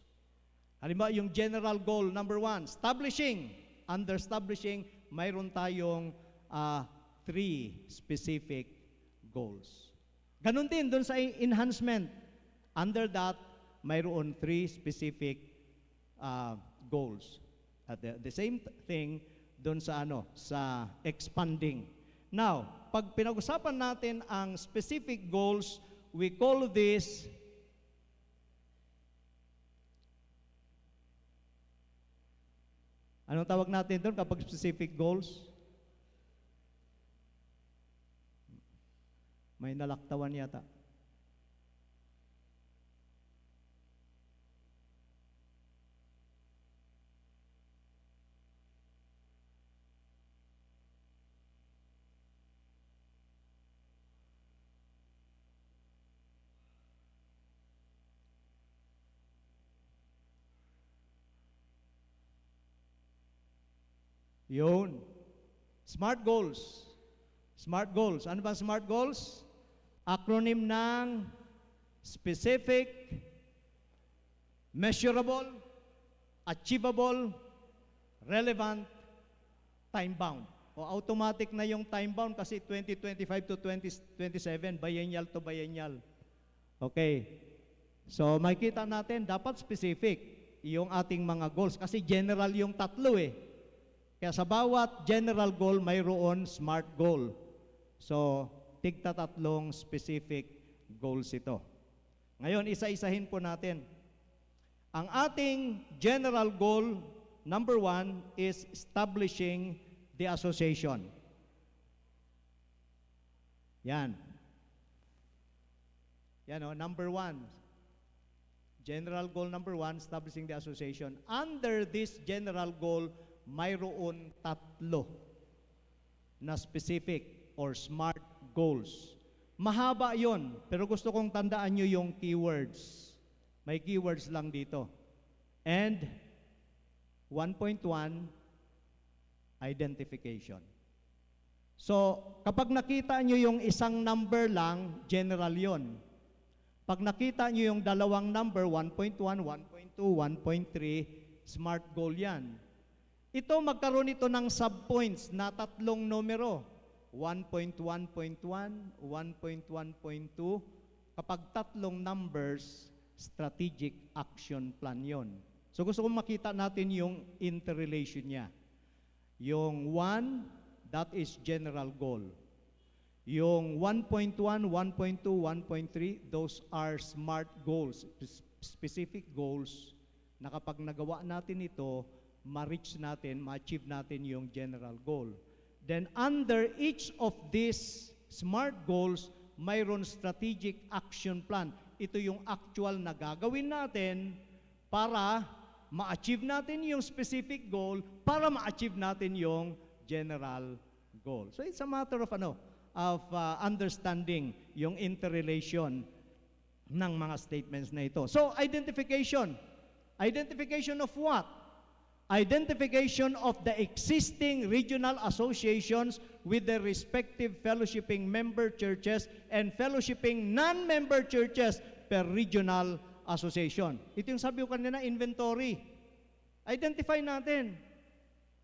Halimbawa, yung general goal, number 1, establishing. Under establishing, mayroon tayong 3 specific goals. Ganon din doon sa enhancement. Under that, mayroon 3 specific goals. At the same thing doon sa sa expanding. Now, pag pinag-usapan natin ang specific goals, we call this anong tawag natin doon kapag specific goals? May nalaktawan yata. Yun. Smart goals. Smart goals. Ano ba smart goals? Acronym ng specific, measurable, achievable, relevant, time-bound. O automatic na yung time-bound kasi 2025 to 2027, biennial to biennial. Okay. So makikita natin, dapat specific yung ating mga goals kasi general yung tatlo eh. Kaya sa bawat general goal, mayroon smart goal. So, tigta tatlong specific goals ito. Ngayon, isa-isahin po natin. Ang ating general goal, number 1, is establishing the association. Yan. Yan o, number 1. General goal number 1, establishing the association. Under this general goal, mayroon tatlo na specific or smart goals. Mahaba yon, pero gusto kong tandaan nyo yung keywords. May keywords lang dito. And 1.1, identification. So, kapag nakita nyo yung isang number lang, general yon. Pag nakita nyo yung dalawang number, 1.1, 1.2, 1.3, smart goal yan. Ito, magkaroon ito ng subpoints na tatlong numero. 1.1.1, 1.1.2. Kapag tatlong numbers, strategic action plan yon. So gusto kong makita natin yung interrelation niya. Yung 1, that is general goal. Yung 1.1, 1.2, 1.3, those are smart goals, specific goals na kapag nagawa natin ito, ma-reach natin, ma-achieve natin yung general goal. Then under each of these smart goals, mayroon strategic action plan. Ito yung actual na gagawin natin para ma-achieve natin yung specific goal, para ma-achieve natin yung general goal. So it's a matter of understanding yung interrelation ng mga statements na ito. So identification. Identification of what? Identification of the existing regional associations with their respective fellowshipping member churches and fellowshipping non-member churches per regional association. Ito yung sabi ko kanina, inventory. Identify natin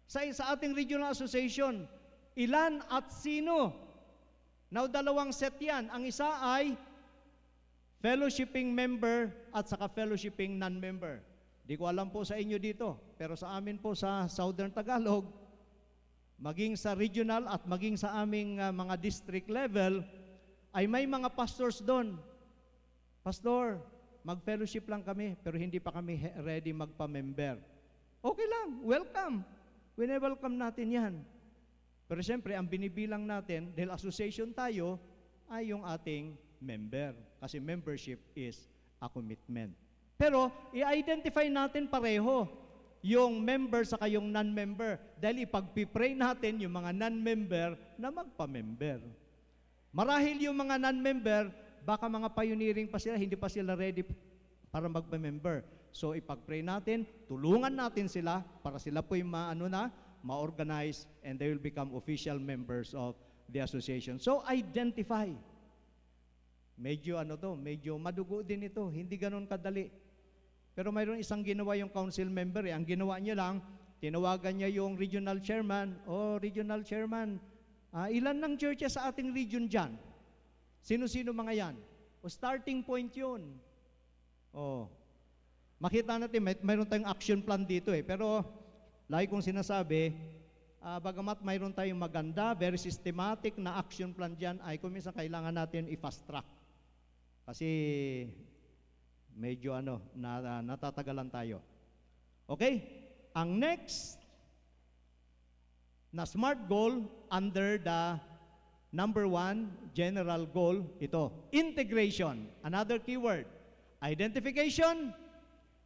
sa ating regional association, ilan at sino. Now, dalawang set yan. Ang isa ay fellowshipping member at saka fellowshipping non-member. Di ko alam po sa inyo dito, pero sa amin po sa Southern Tagalog, maging sa regional at maging sa aming mga district level, ay may mga pastors doon. Pastor, mag-fellowship lang kami, pero hindi pa kami ready magpa-member. Okay lang, welcome. Wine-welcome natin yan. Pero siyempre, ang binibilang natin, dahil association tayo, ay yung ating member. Kasi membership is a commitment. Pero, i-identify natin pareho yung member sa kayong non-member. Dahil ipag-pray natin yung mga non-member na magpa-member. Marahil yung mga non-member, baka mga pioneering pa sila, hindi pa sila ready para magpa-member. So, ipag-pray natin, tulungan natin sila para sila po yung ma-organize and they will become official members of the association. So, identify. Medyo medyo madugo din ito. Hindi ganun kadali. Pero mayroon isang ginawa yung council member. Ang ginawa niya lang, tinawagan niya yung regional chairman. Regional chairman, ilan ng churches sa ating region dyan? Sino-sino mga yan? Starting point yun. Makita natin, mayroon tayong action plan dito eh. Pero, lagi kong sinasabi, bagamat mayroon tayong maganda, very systematic na action plan dyan, ay kung minsan kailangan natin i-fast track. Kasi medyo natatagalan tayo. Okay? Ang next na SMART goal under the Number 1, general goal, ito, integration. Another keyword, identification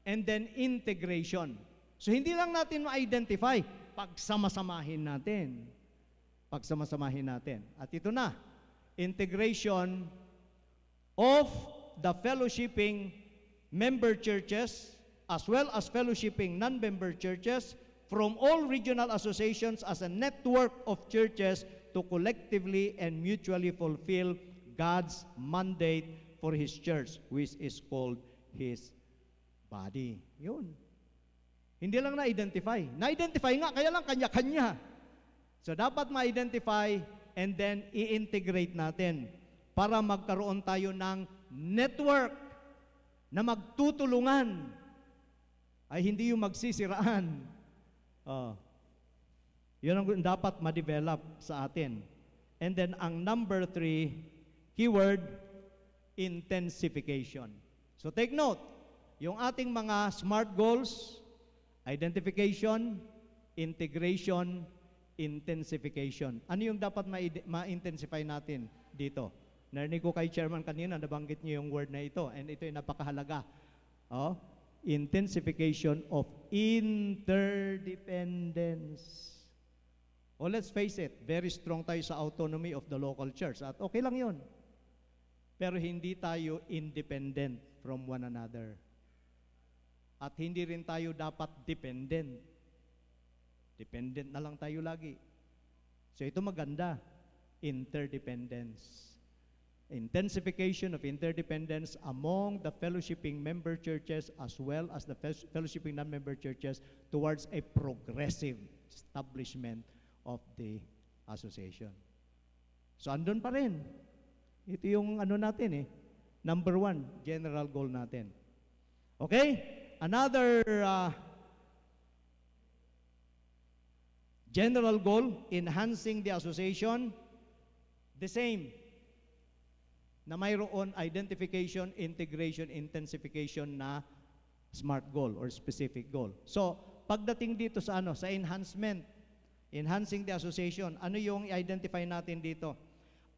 and then integration. So hindi lang natin ma-identify, pagsamasamahin natin. Pagsamasamahin natin. At ito na, integration of the fellowshipping member churches as well as fellowshipping non-member churches from all regional associations as a network of churches to collectively and mutually fulfill God's mandate for His church, which is called His body. Yun. Hindi lang na-identify. Na-identify nga, kaya lang kanya-kanya. So dapat ma-identify and then i-integrate natin para magkaroon tayo ng network na magtutulungan ay hindi yung magsisiraan. Yun ang dapat ma-develop sa atin. And then ang number 3, keyword, intensification. So take note, yung ating mga SMART goals, identification, integration, intensification. Ano yung dapat ma-intensify natin dito? Narinig ko kay Chairman kanina, nabanggit niyo yung word na ito, and ito ay napakahalaga. Intensification of interdependence. Let's face it, very strong tayo sa autonomy of the local church. At okay lang yun. Pero hindi tayo independent from one another. At hindi rin tayo dapat dependent. Dependent na lang tayo lagi. So ito maganda, interdependence. Intensification of interdependence among the fellowshipping member churches as well as the fellowshipping non-member churches towards a progressive establishment of the association. So andun pa rin. Ito yung ano natin Number 1, general goal natin. Okay? Another general goal, enhancing the association, the same. Na mayroon identification, integration, intensification na SMART goal or specific goal. So, pagdating dito sa sa enhancement, enhancing the association, ano yung i-identify natin dito?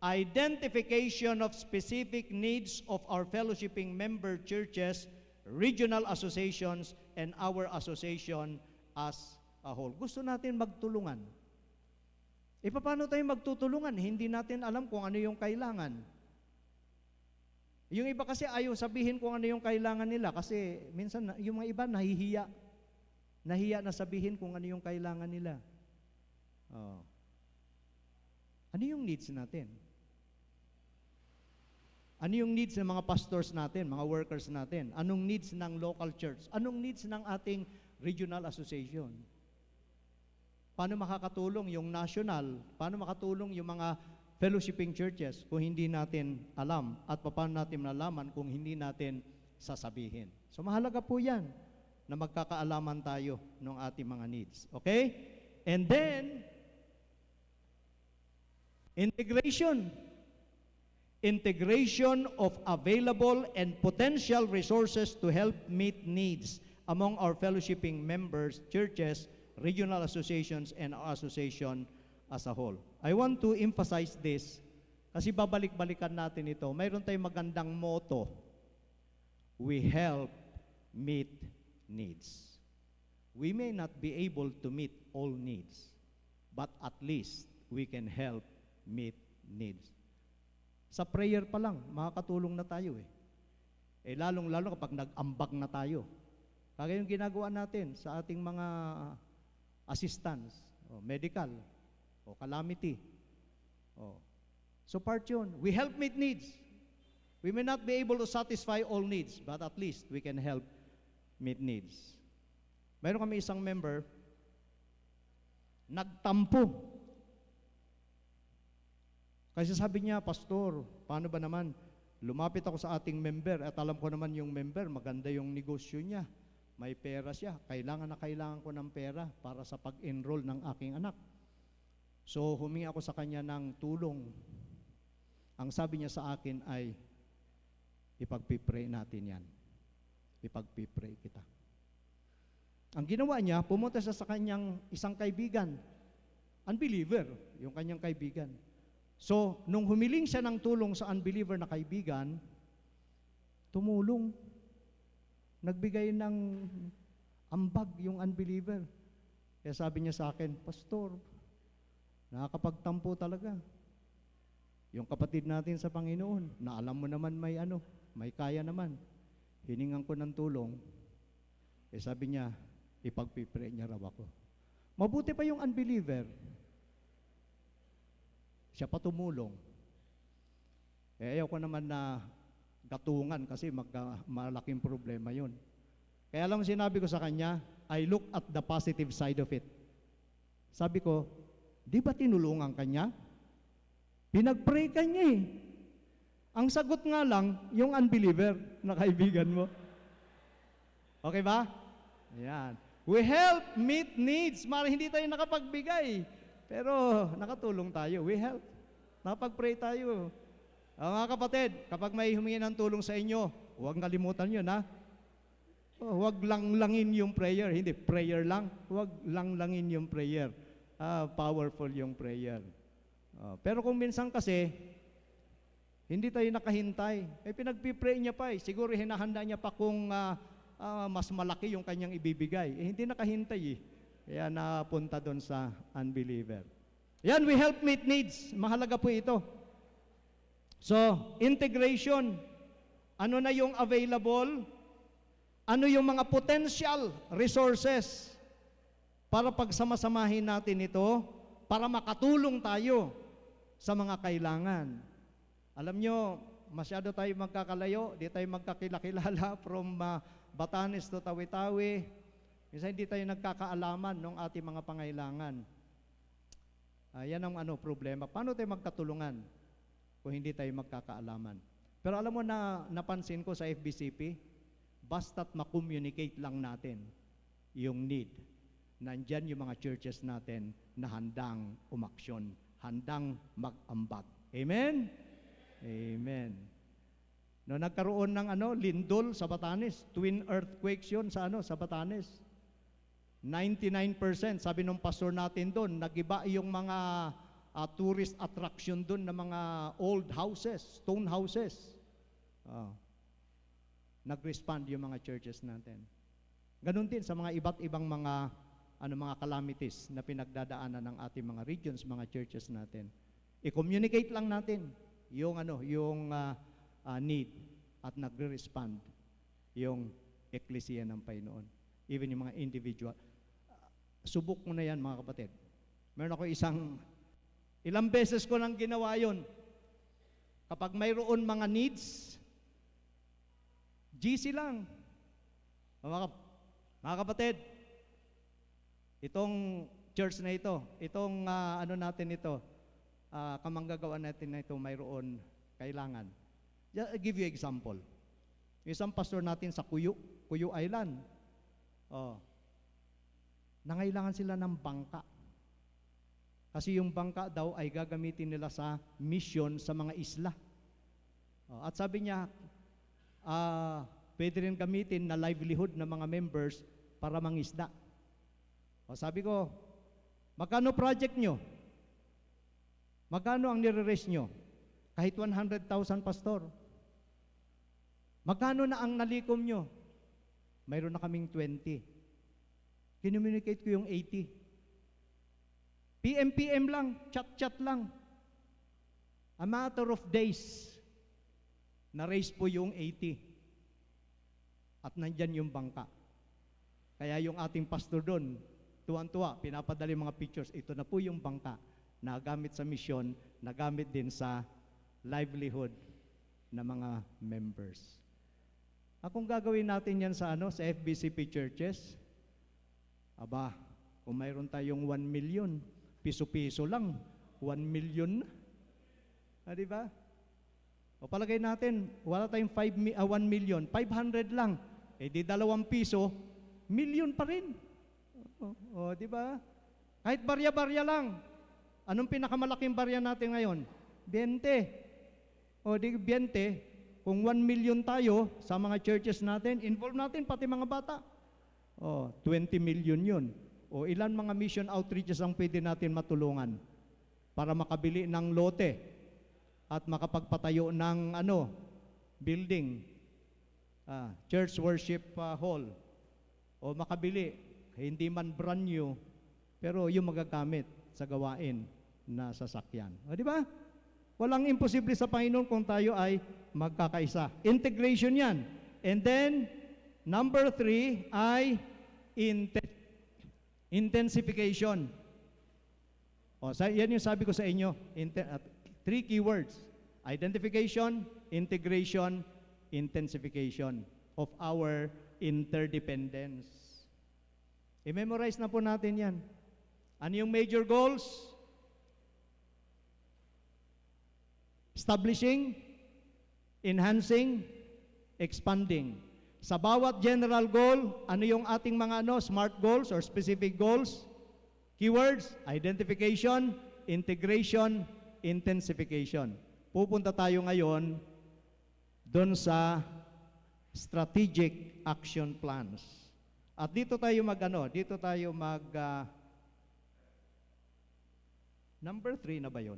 Identification of specific needs of our fellowshipping member churches, regional associations, and our association as a whole. Gusto natin magtulungan. Paano tayo magtutulungan? Hindi natin alam kung ano yung kailangan. Yung iba kasi ayaw sabihin kung ano yung kailangan nila kasi minsan yung mga iba nahihiya. Nahiya na sabihin kung ano yung kailangan nila. Ano yung needs natin? Ano yung needs ng mga pastors natin, mga workers natin? Anong needs ng local church? Anong needs ng ating regional association? Paano makakatulong yung national? Paano makatulong yung mga fellowshipping churches kung hindi natin alam? At paano natin nalaman kung hindi natin sasabihin? So mahalaga po yan na magkakaalaman tayo ng ating mga needs. Okay? And then, integration. Integration of available and potential resources to help meet needs among our fellowshipping members, churches, regional associations, and our association as a whole. I want to emphasize this kasi babalik-balikan natin ito. Mayroon tayong magandang motto. We help meet needs. We may not be able to meet all needs, but at least we can help meet needs. Sa prayer pa lang, makakatulong na tayo lalong-lalo kapag nag-ambag na tayo. Kaya yung ginagawa natin sa ating mga assistance, medical, calamity. So part yun. We help meet needs. We may not be able to satisfy all needs, but at least we can help meet needs. Mayroon kami isang member, nagtampo. Kasi sabi niya, Pastor, paano ba naman? Lumapit ako sa ating member at alam ko naman yung member, maganda yung negosyo niya. May pera siya. Kailangan na kailangan ko ng pera para sa pag-enroll ng aking anak. So, humingi ako sa kanya ng tulong. Ang sabi niya sa akin ay, ipagpipray natin yan. Ipagpipray kita. Ang ginawa niya, pumunta siya sa kanyang isang kaibigan. Unbeliever, yung kanyang kaibigan. So, nung humiling siya ng tulong sa unbeliever na kaibigan, tumulong. Nagbigay ng ambag yung unbeliever. Kaya sabi niya sa akin, Pastor, nakakapagtampo talaga. Yung kapatid natin sa Panginoon, na alam mo naman may kaya naman. Hiningan ko ng tulong. Sabi niya, ipagpipray niya raw ako. Mabuti pa yung unbeliever. Siya pa tumulong. Ayaw ko naman na gatungan kasi malaking problema yun. Kaya alam mo sinabi ko sa kanya, I look at the positive side of it. Sabi ko, di ba tinulungan kanya? Pinag-pray ka niya eh. Ang sagot nga lang, yung unbeliever na kaibigan mo. Okay ba? Ayan. We help meet needs. Hindi tayo nakapagbigay. Pero nakatulong tayo. We help. Nakapag-pray tayo. Mga kapatid, kapag may humingi ng tulong sa inyo, huwag kalimutan yun, ha? Huwag lang-langin yung prayer. Hindi, prayer lang. Huwag lang-langin yung prayer. Powerful yung prayer. Pero kung minsan kasi, hindi tayo nakahintay. Pinagpipray niya pa eh. Siguro hinahanda niya pa kung mas malaki yung kanyang ibibigay. Hindi nakahintay eh. Kaya napunta doon sa unbeliever. Yan, we help meet needs. Mahalaga po ito. So, integration. Ano na yung available? Ano yung mga potential resources para pagsamasamahin natin ito para makatulong tayo sa mga kailangan. Alam nyo, masyado tayo magkakalayo, di tayo magkakilala from Batanes to Tawi-Tawi. Minsan hindi tayo nagkakaalaman ng ating mga pangailangan. Yan ang problema. Paano tayo magkatulungan kung hindi tayo magkakaalaman? Pero alam mo na napansin ko sa FBCP, basta't ma-communicate lang natin yung need. Nandyan yung mga churches natin na handang umaksyon, handang mag-ambag. Amen? Amen. No, nagkaroon ng lindol sa Batanes, twin earthquakes yun sa Batanes. 99%, sabi nung pastor natin doon, nagiba yung mga tourist attraction doon na mga old houses, stone houses. Nag-respond yung mga churches natin. Ganon din sa mga iba't ibang mga calamities na pinagdadaanan ng ating mga regions, mga churches natin. I-communicate lang natin yung need at nagre-respond yung eklesiya ng Panginoon. Even yung mga individual. Subok mo na yan, mga kapatid. Meron ako ilang beses ko nang ginawa yon. Kapag mayroon mga needs, GC lang. Mga kapatid, itong church na ito, itong natin ito, kamanggagawa natin na ito, mayroon kailangan. I'll give you example. Isang pastor natin sa Kuyu Island. Nangailangan sila ng bangka. Kasi yung bangka daw ay gagamitin nila sa mission sa mga isla. At sabi niya, pwede rin gamitin na livelihood ng mga members para mangisda. Sabi ko, magkano project nyo? Magkano ang nire-raise nyo? Kahit 100,000 pastor. Magkano na ang nalikom nyo? Mayroon na kaming 20. Kinommunicate ko yung 80. PM lang, chat lang. A matter of days, na-raise po yung 80. At nandyan yung bangka. Kaya yung ating pastor doon, tuwan-tuwa, pinapadali mga pictures. Ito na po yung bangka na gamit sa mission, na gamit din sa livelihood ng mga members. Kung gagawin natin yan sa FBCP churches, kung mayroon tayong 1 million, piso-piso lang, 1 million na. Di ba? Palagay natin, wala tayong 1 million, 500 lang. Di 2 piso, million pa rin. Di ba? Kahit barya-barya lang. Anong pinakamalaking barya natin ngayon? 20. Di 20. Kung 1 million tayo sa mga churches natin, involve natin pati mga bata. 20 million yun. Ilan mga mission outreaches ang pwede natin matulungan? para makabili ng lote at makapagpatayo ng building, church worship hall, o makabili, hindi man brand new, pero yung magagamit sa gawain na sasakyan. O, di ba? Walang imposible sa Panginoon kung tayo ay magkakaisa. Integration yan. And then, number 3 ay intensification. O, yan yung sabi ko sa inyo. 3 keywords. Identification, integration, intensification of our interdependence. I-memorize na po natin yan. Ano yung major goals? Establishing, enhancing, expanding. Sa bawat general goal, ano yung ating mga SMART goals or specific goals? Keywords, identification, integration, intensification. Pupunta tayo ngayon doon sa strategic action plans. At dito tayo number 3 na ba yun?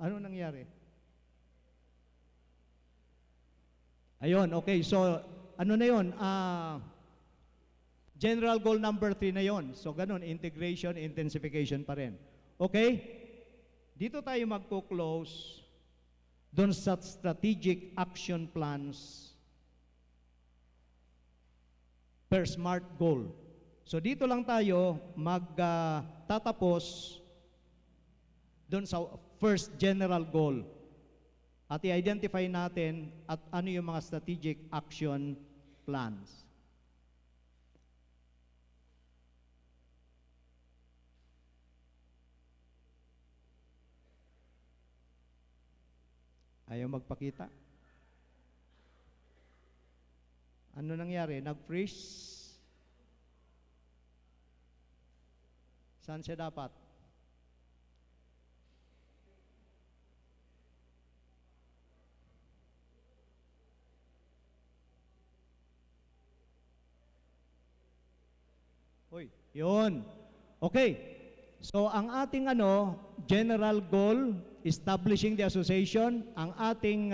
Ano nangyari? Ayun, okay. So, ano na yun? General goal number 3 na yun. So, ganun, integration, intensification pa rin. Okay? Dito tayo magpo-close doon sa strategic action plans per SMART goal. So, dito lang tayo magtatapos doon sa first general goal at i-identify natin at ano yung mga strategic action plans. Ayaw magpakita. Ano nangyari? Nag-freeze? Saan siya dapat? Hoy, yun. Okay. So, ang ating general goal, establishing the association. Ang ating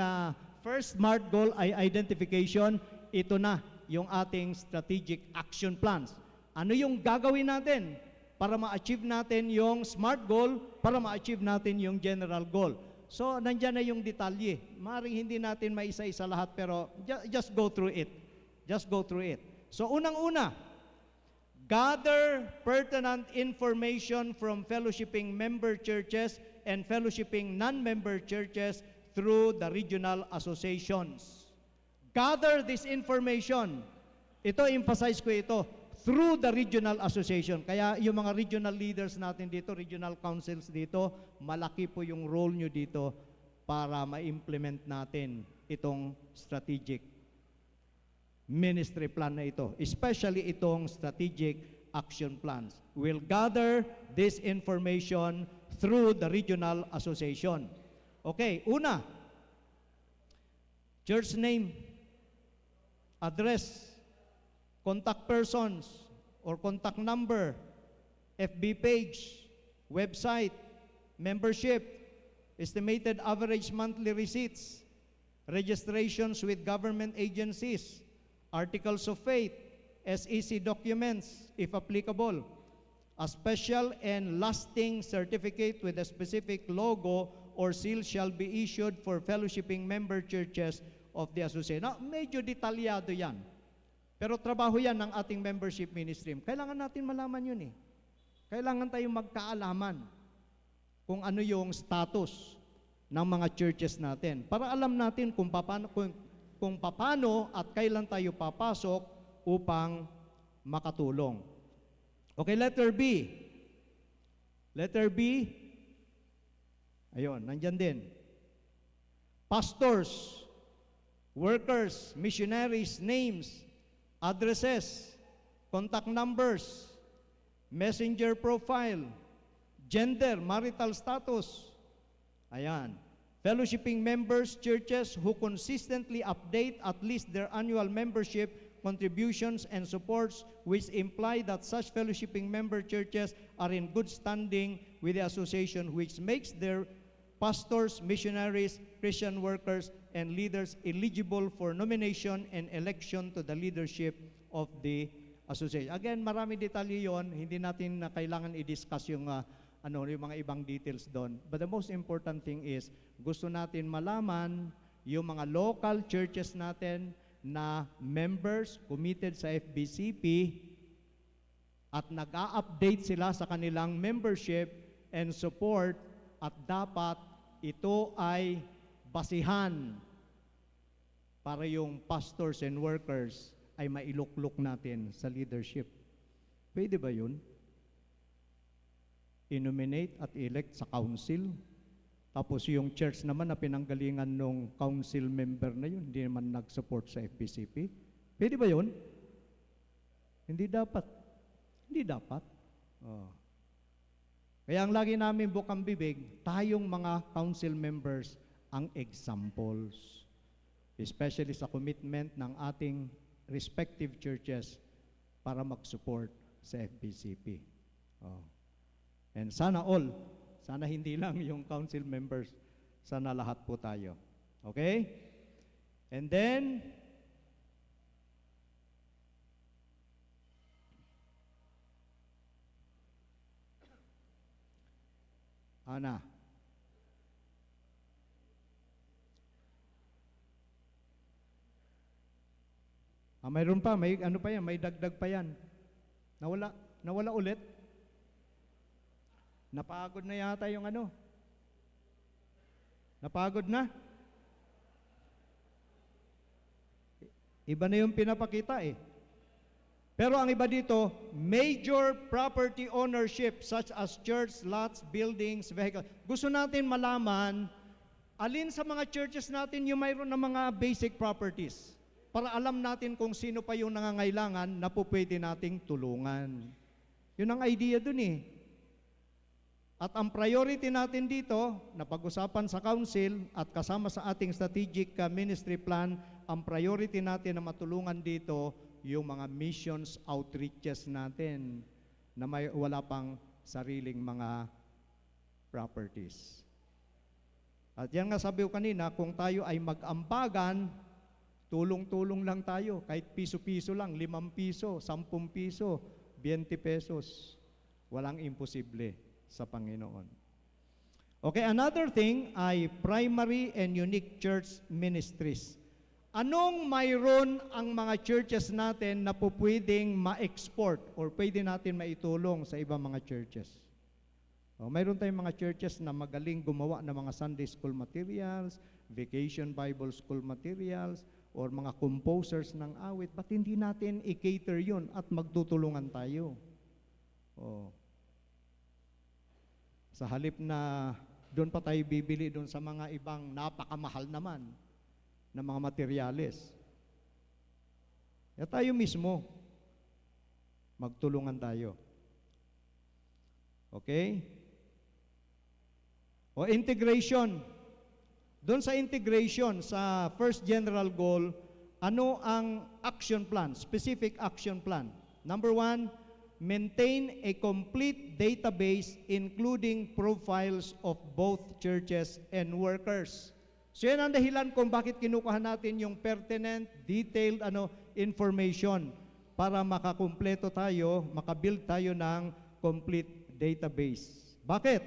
first SMART goal ay identification. Ito na yung ating strategic action plans. Ano yung gagawin natin para ma-achieve natin yung SMART goal, para ma-achieve natin yung general goal? So, nandyan na yung detalye. Maaaring hindi natin maisa-isa lahat, pero just go through it. Just go through it. So, unang-una, gather pertinent information from fellowshipping member churches and fellowshipping non-member churches through the regional associations. Gather this information. Ito, emphasize ko ito. Through the regional association. Kaya yung mga regional leaders natin dito, regional councils dito, malaki po yung role nyo dito para ma-implement natin itong strategic ministry plan na ito, especially itong strategic action plans. We'll gather this information through the regional association. Okay, una, church name, address, contact persons or contact number, FB page, website, membership, estimated average monthly receipts, registrations with government agencies, articles of faith, SEC documents, if applicable, a special and lasting certificate with a specific logo or seal shall be issued for fellowshipping member churches of the association. Now, medyo detalyado yan. Pero trabaho yan ng ating membership ministry. Kailangan natin malaman yun eh. Kailangan tayong magkaalaman kung ano yung status ng mga churches natin. Para alam natin kung paano at kailan tayo papasok upang makatulong. Okay, letter B. Letter B, ayun, nandyan din. Pastors, workers, missionaries, names, addresses, contact numbers, messenger profile, gender, marital status. Ayan. Fellowshipping members, churches who consistently update at least their annual membership contributions and supports, which imply that such fellowshipping member churches are in good standing with the association, which makes their pastors, missionaries, Christian workers, and leaders eligible for nomination and election to the leadership of the association. Again, marami detalye yon, hindi natin na kailangan i-discuss yung yung mga ibang details doon. But the most important thing is, gusto natin malaman yung mga local churches natin na members committed sa FBCP at nag-a-update sila sa kanilang membership and support, at dapat ito ay basihan para yung pastors and workers ay mailuklok natin sa leadership. Pwede ba yun? I-nominate at elect sa council. Tapos yung church naman na pinanggalingan nung council member na yun, hindi naman nag-support sa FPCP. Pwede ba yun? Hindi dapat. Hindi dapat. Oh. Kaya ang lagi namin bukang bibig, tayong mga council members ang examples. Especially sa commitment ng ating respective churches para mag-support sa FPCP. Oh. And sana all, sana hindi lang yung council members, sana lahat po tayo. Okay? And then, Ana, mayroon pa, may ano pa yan, may dagdag pa yan. Nawala ulit. Napagod na yata yung ano. Napagod na. Iba na yung pinapakita eh. Pero ang iba dito, major property ownership such as church, lots, buildings, vehicles. Gusto natin malaman, alin sa mga churches natin yung mayroon ng mga basic properties para alam natin kung sino pa yung nangangailangan na po pwede nating tulungan. Yun ang idea dun eh. At ang priority natin dito, na pag-usapan sa council at kasama sa ating strategic ministry plan, ang priority natin na matulungan dito, yung mga missions outreaches natin na may wala pang sariling mga properties. At yan nga sabi ko kanina, kung tayo ay mag-ambagan, tulong-tulong lang tayo, kahit piso-piso lang, 5 piso, 10 piso, 20 pesos. Walang imposible sa Panginoon. Okay, another thing ay primary and unique church ministries. Anong mayroon ang mga churches natin na po pwedeng ma-export or pwede natin maitulong sa ibang mga churches? Mayroon tayong mga churches na magaling gumawa ng mga Sunday school materials, vacation Bible school materials, or mga composers ng awit. Ba't hindi natin i-cater yun at magtutulungan tayo? Sa halip na doon pa tayo bibili doon sa mga ibang napakamahal naman na mga materyales. Kaya tayo mismo, magtulungan tayo. Okay? O integration. Doon sa integration, sa first general goal, ano ang action plan, specific action plan? Number 1, maintain a complete database including profiles of both churches and workers. So yan ang dahilan kung bakit kinukuha natin yung pertinent, detailed information para makakumpleto tayo, makabuild tayo ng complete database. Bakit?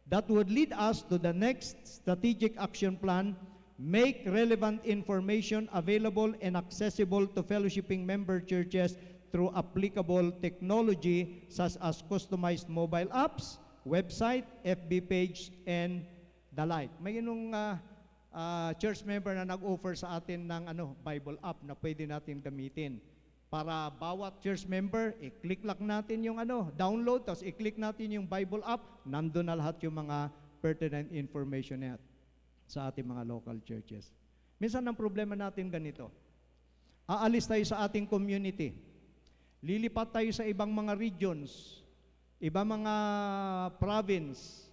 That would lead us to the next strategic action plan, make relevant information available and accessible to fellowshipping member churches through applicable technology such as customized mobile apps, website, FB page, and the like. May inong church member na nag-offer sa atin ng Bible app na pwede natin gamitin. Para bawat church member, i-click lang natin yung download, tapos i-click natin yung Bible app, nandun na lahat yung mga pertinent information na sa ating mga local churches. Minsan ang problema natin ganito, aalis tayo sa ating community, lilipat tayo sa ibang mga regions, ibang mga province.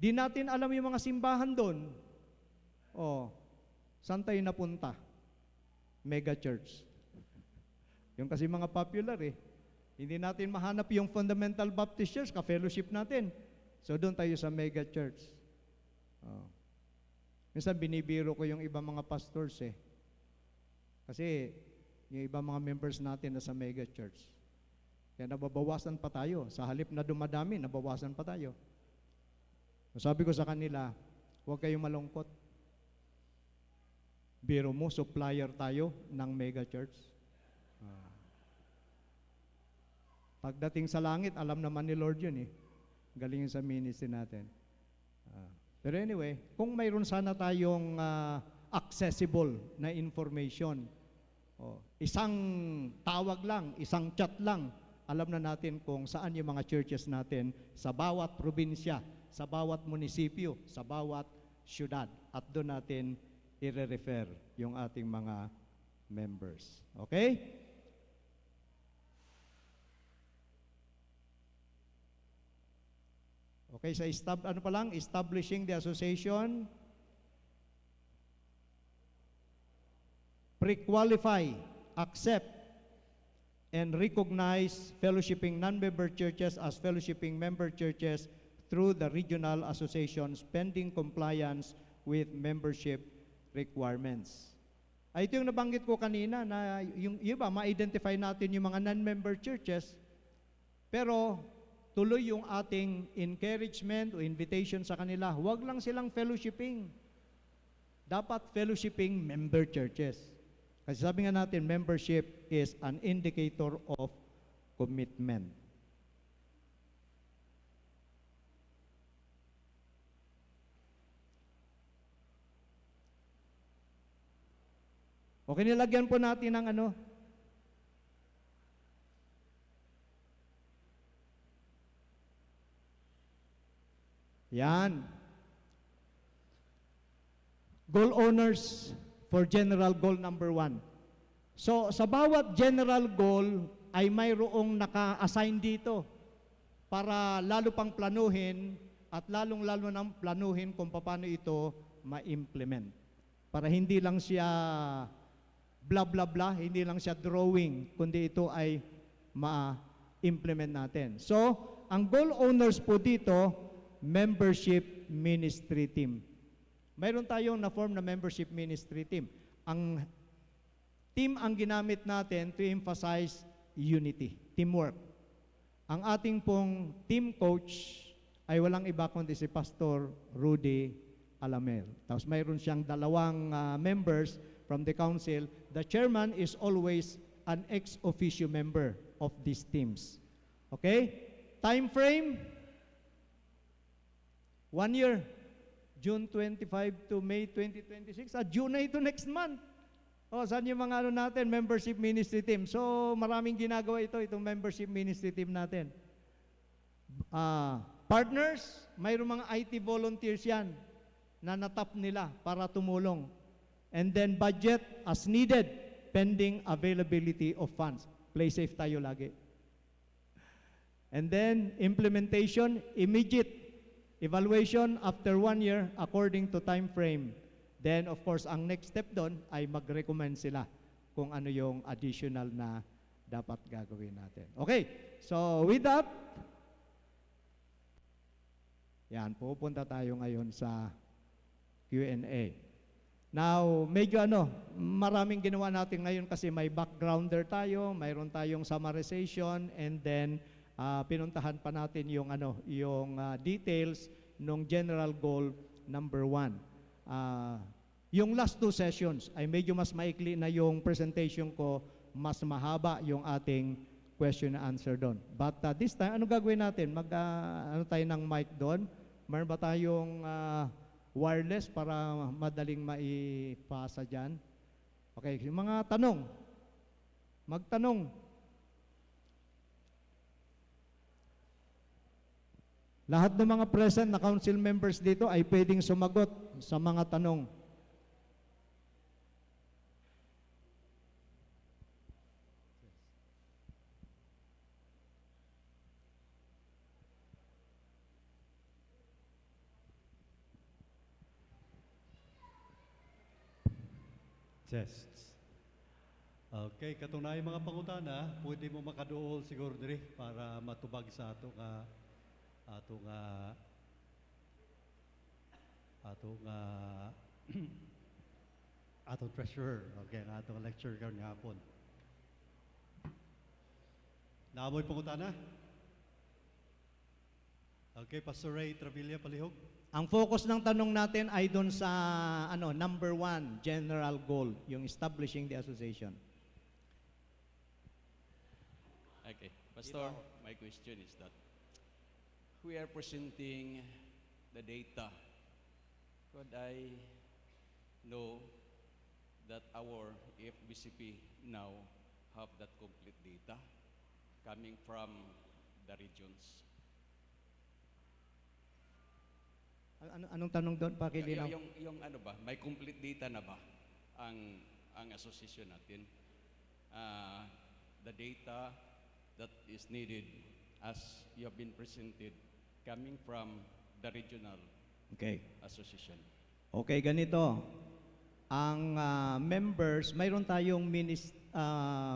Di natin alam yung mga simbahan doon. Saan tayo napunta? Mega church. Yung kasi mga popular eh. Hindi natin mahanap yung Fundamental Baptist Church, ka-fellowship natin. So doon tayo sa mega church. Oh. Minsan binibiro ko yung ibang mga pastors eh. Kasi yung ibang mga members natin na sa mega church. Kaya nababawasan pa tayo. Sa halip na dumadami, nabawasan pa tayo. So sabi ko sa kanila, huwag kayong malungkot. Biro mo, supplier tayo ng mega church. Pagdating sa langit, alam naman ni Lord yun eh. Galing yun sa ministry natin. Pero anyway, kung mayroon sana tayong accessible na information, isang tawag lang, isang chat lang, alam na natin kung saan yung mga churches natin sa bawat probinsya, sa bawat munisipyo, sa bawat syudad. At doon natin i-refer yung ating mga members. Okay? Okay, sa establishing the association, pre-qualify, accept, and recognize fellowshipping non-member churches as fellowshipping member churches through the regional associations pending compliance with membership requirements. Ito yung nabanggit ko kanina na yung iba, ma-identify natin yung mga non-member churches, pero tuloy yung ating encouragement o invitation sa kanila. Huwag lang silang fellowshipping. Dapat fellowshipping member churches. Kasi sabi nga natin, membership is an indicator of commitment. Okay, nilagyan po natin ng ano? Yan. Goal owners for general goal number 1. So, sa bawat general goal ay mayroong naka-assign dito para lalo pang planuhin at lalong-lalo nang planuhin kung paano ito ma-implement. Para hindi lang siya blah blah blah, hindi lang siya drawing, kundi ito ay ma-implement natin. So, ang goal owners po dito, membership ministry team. Mayroon tayong na-form na membership ministry team. Ang team ang ginamit natin to emphasize unity, teamwork. Ang ating pong team coach ay walang iba kundi si Pastor Rudy Alamel. Tapos mayroon siyang 2 members from the council. The chairman is always an ex officio member of these teams. Okay? Time frame, 1 year, June 25 to May 2026. June na ito next month. Saan yung mga natin, membership ministry team? So, maraming ginagawa itong membership ministry team natin. Partners, mayroong mga IT volunteers yan na natap nila para tumulong. And then budget as needed, pending availability of funds. Play safe tayo lagi. And then implementation, immediate. Evaluation after 1 year according to time frame. Then, of course, ang next step doon ay mag-recommend sila kung ano yung additional na dapat gagawin natin. Okay, so with that, yan, pupunta tayo ngayon sa Q&A. Now, medyo maraming ginawa natin ngayon kasi may backgrounder tayo, mayroon tayong summarization, and then pinuntahan pa natin yung details ng general goal number 1. Yung last 2 sessions ay medyo mas maikli na yung presentation ko, mas mahaba yung ating question and answer doon. But this time, ano gagawin natin? Tayo ng mic doon? Meron ba tayong wireless para madaling maipasa dyan? Okay, yung mga tanong. Magtanong. Lahat ng mga present na council members dito ay pwedeng sumagot sa mga tanong. Tests. Okay, katunay mga pangutana, pwede mo makaduol siguro diri para matubag sa atong atong atong treasurer, okay, ang atong lecturer karon nga hapon. Naamoy pangutana? Okay, Pastor Ray Travilla Palihog. Ang focus ng tanong natin ay doon sa number 1, general goal, yung establishing the association. Okay, Pastor, my question is that we are presenting the data. Could I know that our FBCP now have that complete data coming from the regions? Anong tanong doon? Pakilinaw. Yung ano ba, may complete data na ba ang association natin? The data that is needed as you have been presented coming from the regional Okay. association. Okay, ganito. Ang members, mayroon tayong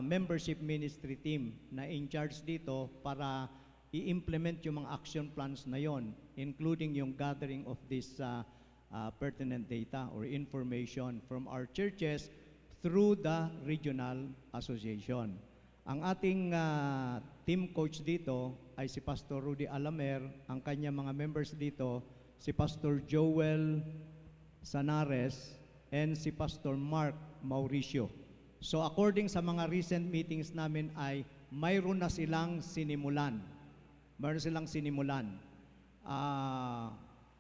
membership ministry team na in charge dito para i-implement yung mga action plans na yon, including yung gathering of this pertinent data or information from our churches through the regional association. Ang ating team coach dito ay si Pastor Rudy Alamer, ang kanya mga members dito, si Pastor Joel Sanares, and si Pastor Mark Mauricio. So according sa mga recent meetings namin ay mayroon na silang sinimulan. Mayroon silang sinimulan.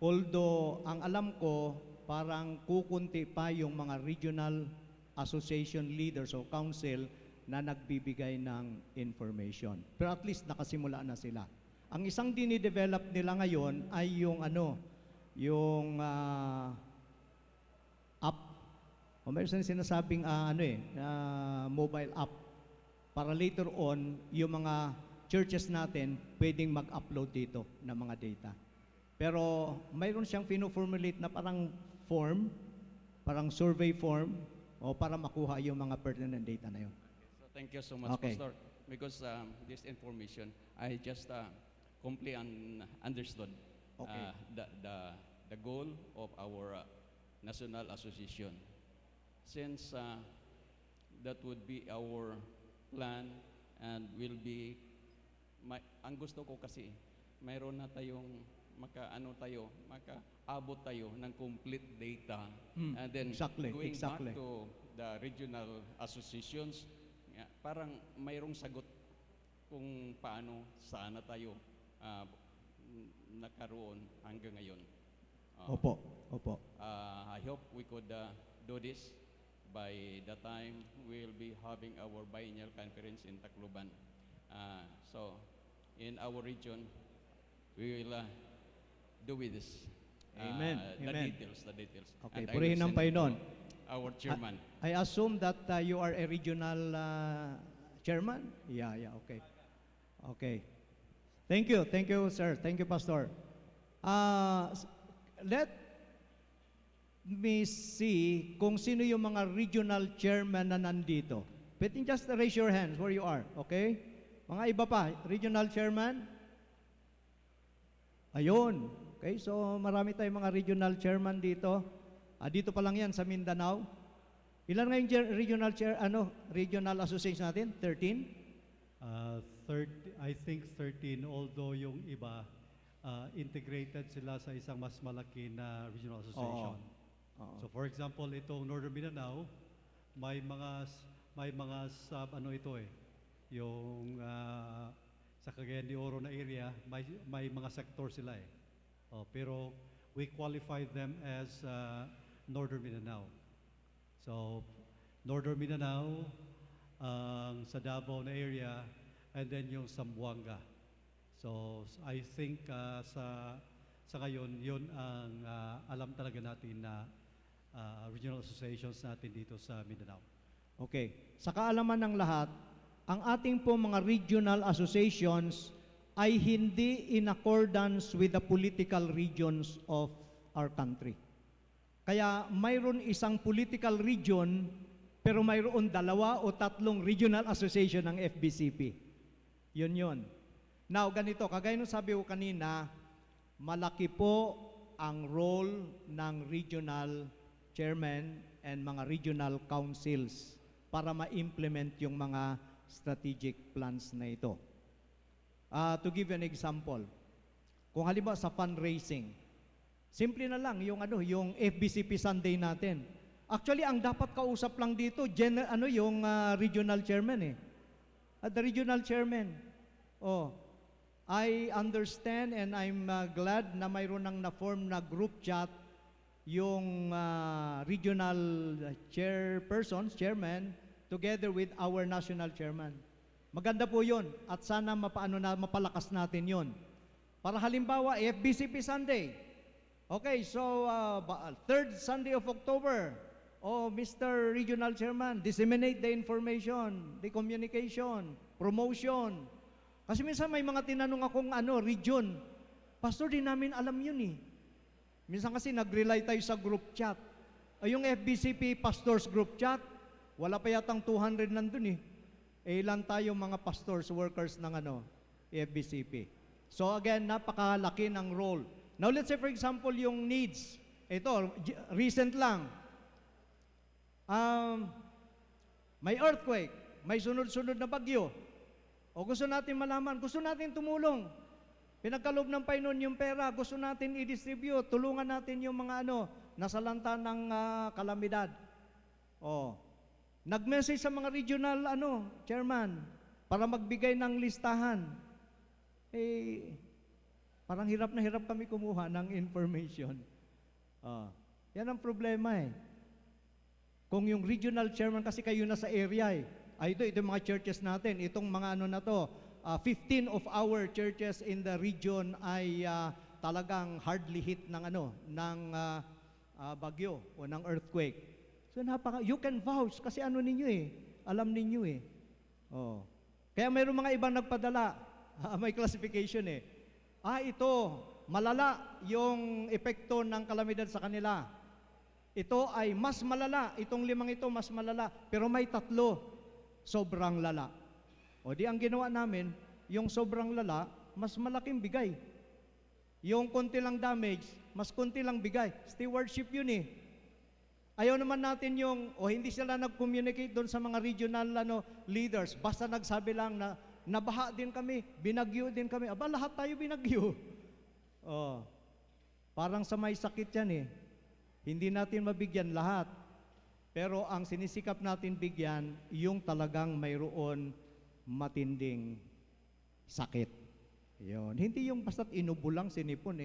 Although ang alam ko, parang kukunti pa yung mga regional association leaders o council na nagbibigay ng information. Pero at least nakasimula na sila. Ang isang dinidevelop nila ngayon ay yung app. O mayroon silang sinasabing mobile app para later on yung mga churches natin pwedeng mag-upload dito ng mga data. Pero mayroon siyang fino-formulate na parang form, parang survey form o para makuha yung mga pertinent data na yun. So thank you so much, Okay. Pastor, because this information I just completely understood Okay. the goal of our national association. Since that would be our plan and will be ang gusto ko kasi mayroon na tayong makaabot tayo ng complete data and then Exactly. going back to the regional associations parang mayroong sagot kung paano sana tayo nakaroon hanggang ngayon. Opo. I hope we could do this by the time we'll be having our biennial conference in Tacloban. So, in our region, we will do with this. Amen. The Amen. details. Okay, And I purihin will ng send it to Panginoon. Our chairman. I assume that you are a regional chairman? Yeah, okay. Okay. Thank you, sir. Thank you, Pastor. Let me see kung sino yung mga regional chairman na nandito. But just raise your hands where you are, okay? Mga iba pa, regional chairman? Ayun. Okay, so marami tayong mga regional chairman dito. Dito pa lang yan sa Mindanao. Ilan nga yung regional association natin? 13? I think 13, although yung iba, integrated sila sa isang mas malaki na regional association. Oo. So for example, itong Northern Mindanao, may mga sub yung sa Cagayan de Oro na area, may mga sector sila eh. Pero we qualify them as Northern Mindanao. So Northern Mindanao, sa Davao na area, and then yung Zamboanga. So I think sa ngayon, yun ang alam talaga natin na regional associations natin dito sa Mindanao. Okay. Sa kaalaman ng lahat, ang ating po mga regional associations ay hindi in accordance with the political regions of our country. Kaya mayroon isang political region Pero mayroon 2 o 3 regional association ng FBCP. Yun. Now, ganito, kagaya nung sabi ko kanina, malaki po ang role ng regional chairman and mga regional councils para ma-implement yung mga strategic plans na ito. To give you an example, kung halimbawa sa fundraising, simple na lang yung FBCP Sunday natin. Actually, ang dapat kausap lang dito, yung regional chairman the regional chairman. I understand and I'm glad na mayroon nang na-form na group chat yung regional chairman, together with our national chairman. Maganda po yun at sana mapalakas natin yun. Para halimbawa, FBCP Sunday. Okay, so 3rd Sunday of October, Mr. Regional Chairman, disseminate the information, the communication, promotion. Kasi minsan may mga tinanong akong region. Pastor, di namin alam yun Minsan kasi nag-rely tayo sa group chat. Yung FBCP Pastors Group Chat, wala pa yatang 200 nandun ilan tayo mga pastors, workers ng FBCP. So again, napakalaki ng role. Now let's say for example yung needs. Ito, recent lang. May earthquake, may sunod-sunod na bagyo. O gusto natin malaman, gusto natin tumulong. Pinagkaloob ng Panginoon yung pera, gusto natin i-distribute, tulungan natin yung mga nasalanta ng kalamidad. Nag-message sa mga regional chairman para magbigay ng listahan. Parang hirap na hirap kami kumuha ng information. Yan ang problema Kung yung regional chairman kasi kayo na sa area ito yung mga churches natin, itong mga 15 of our churches in the region ay talagang hardly hit ng bagyo o ng earthquake. So you can vouch kasi ninyo alam ninyo Kaya mayroong mga ibang nagpadala, may classification ito, malala yung epekto ng kalamidad sa kanila. Ito ay mas malala, itong 5 ito mas malala, pero may 3, sobrang lala. Di ang ginawa namin, yung sobrang lala, mas malaking bigay. Yung konti lang damage, mas konti lang bigay. Stewardship yun Ayaw naman natin hindi sila nag-communicate doon sa mga regional leaders, basta nagsabi lang na nabaha din kami, binagyo din kami. Lahat tayo binagyo. Parang sa may sakit yan Hindi natin mabigyan lahat. Pero ang sinisikap natin bigyan, yung talagang mayroon matinding sakit. Yun. Hindi yung basta't inubo lang sinipon,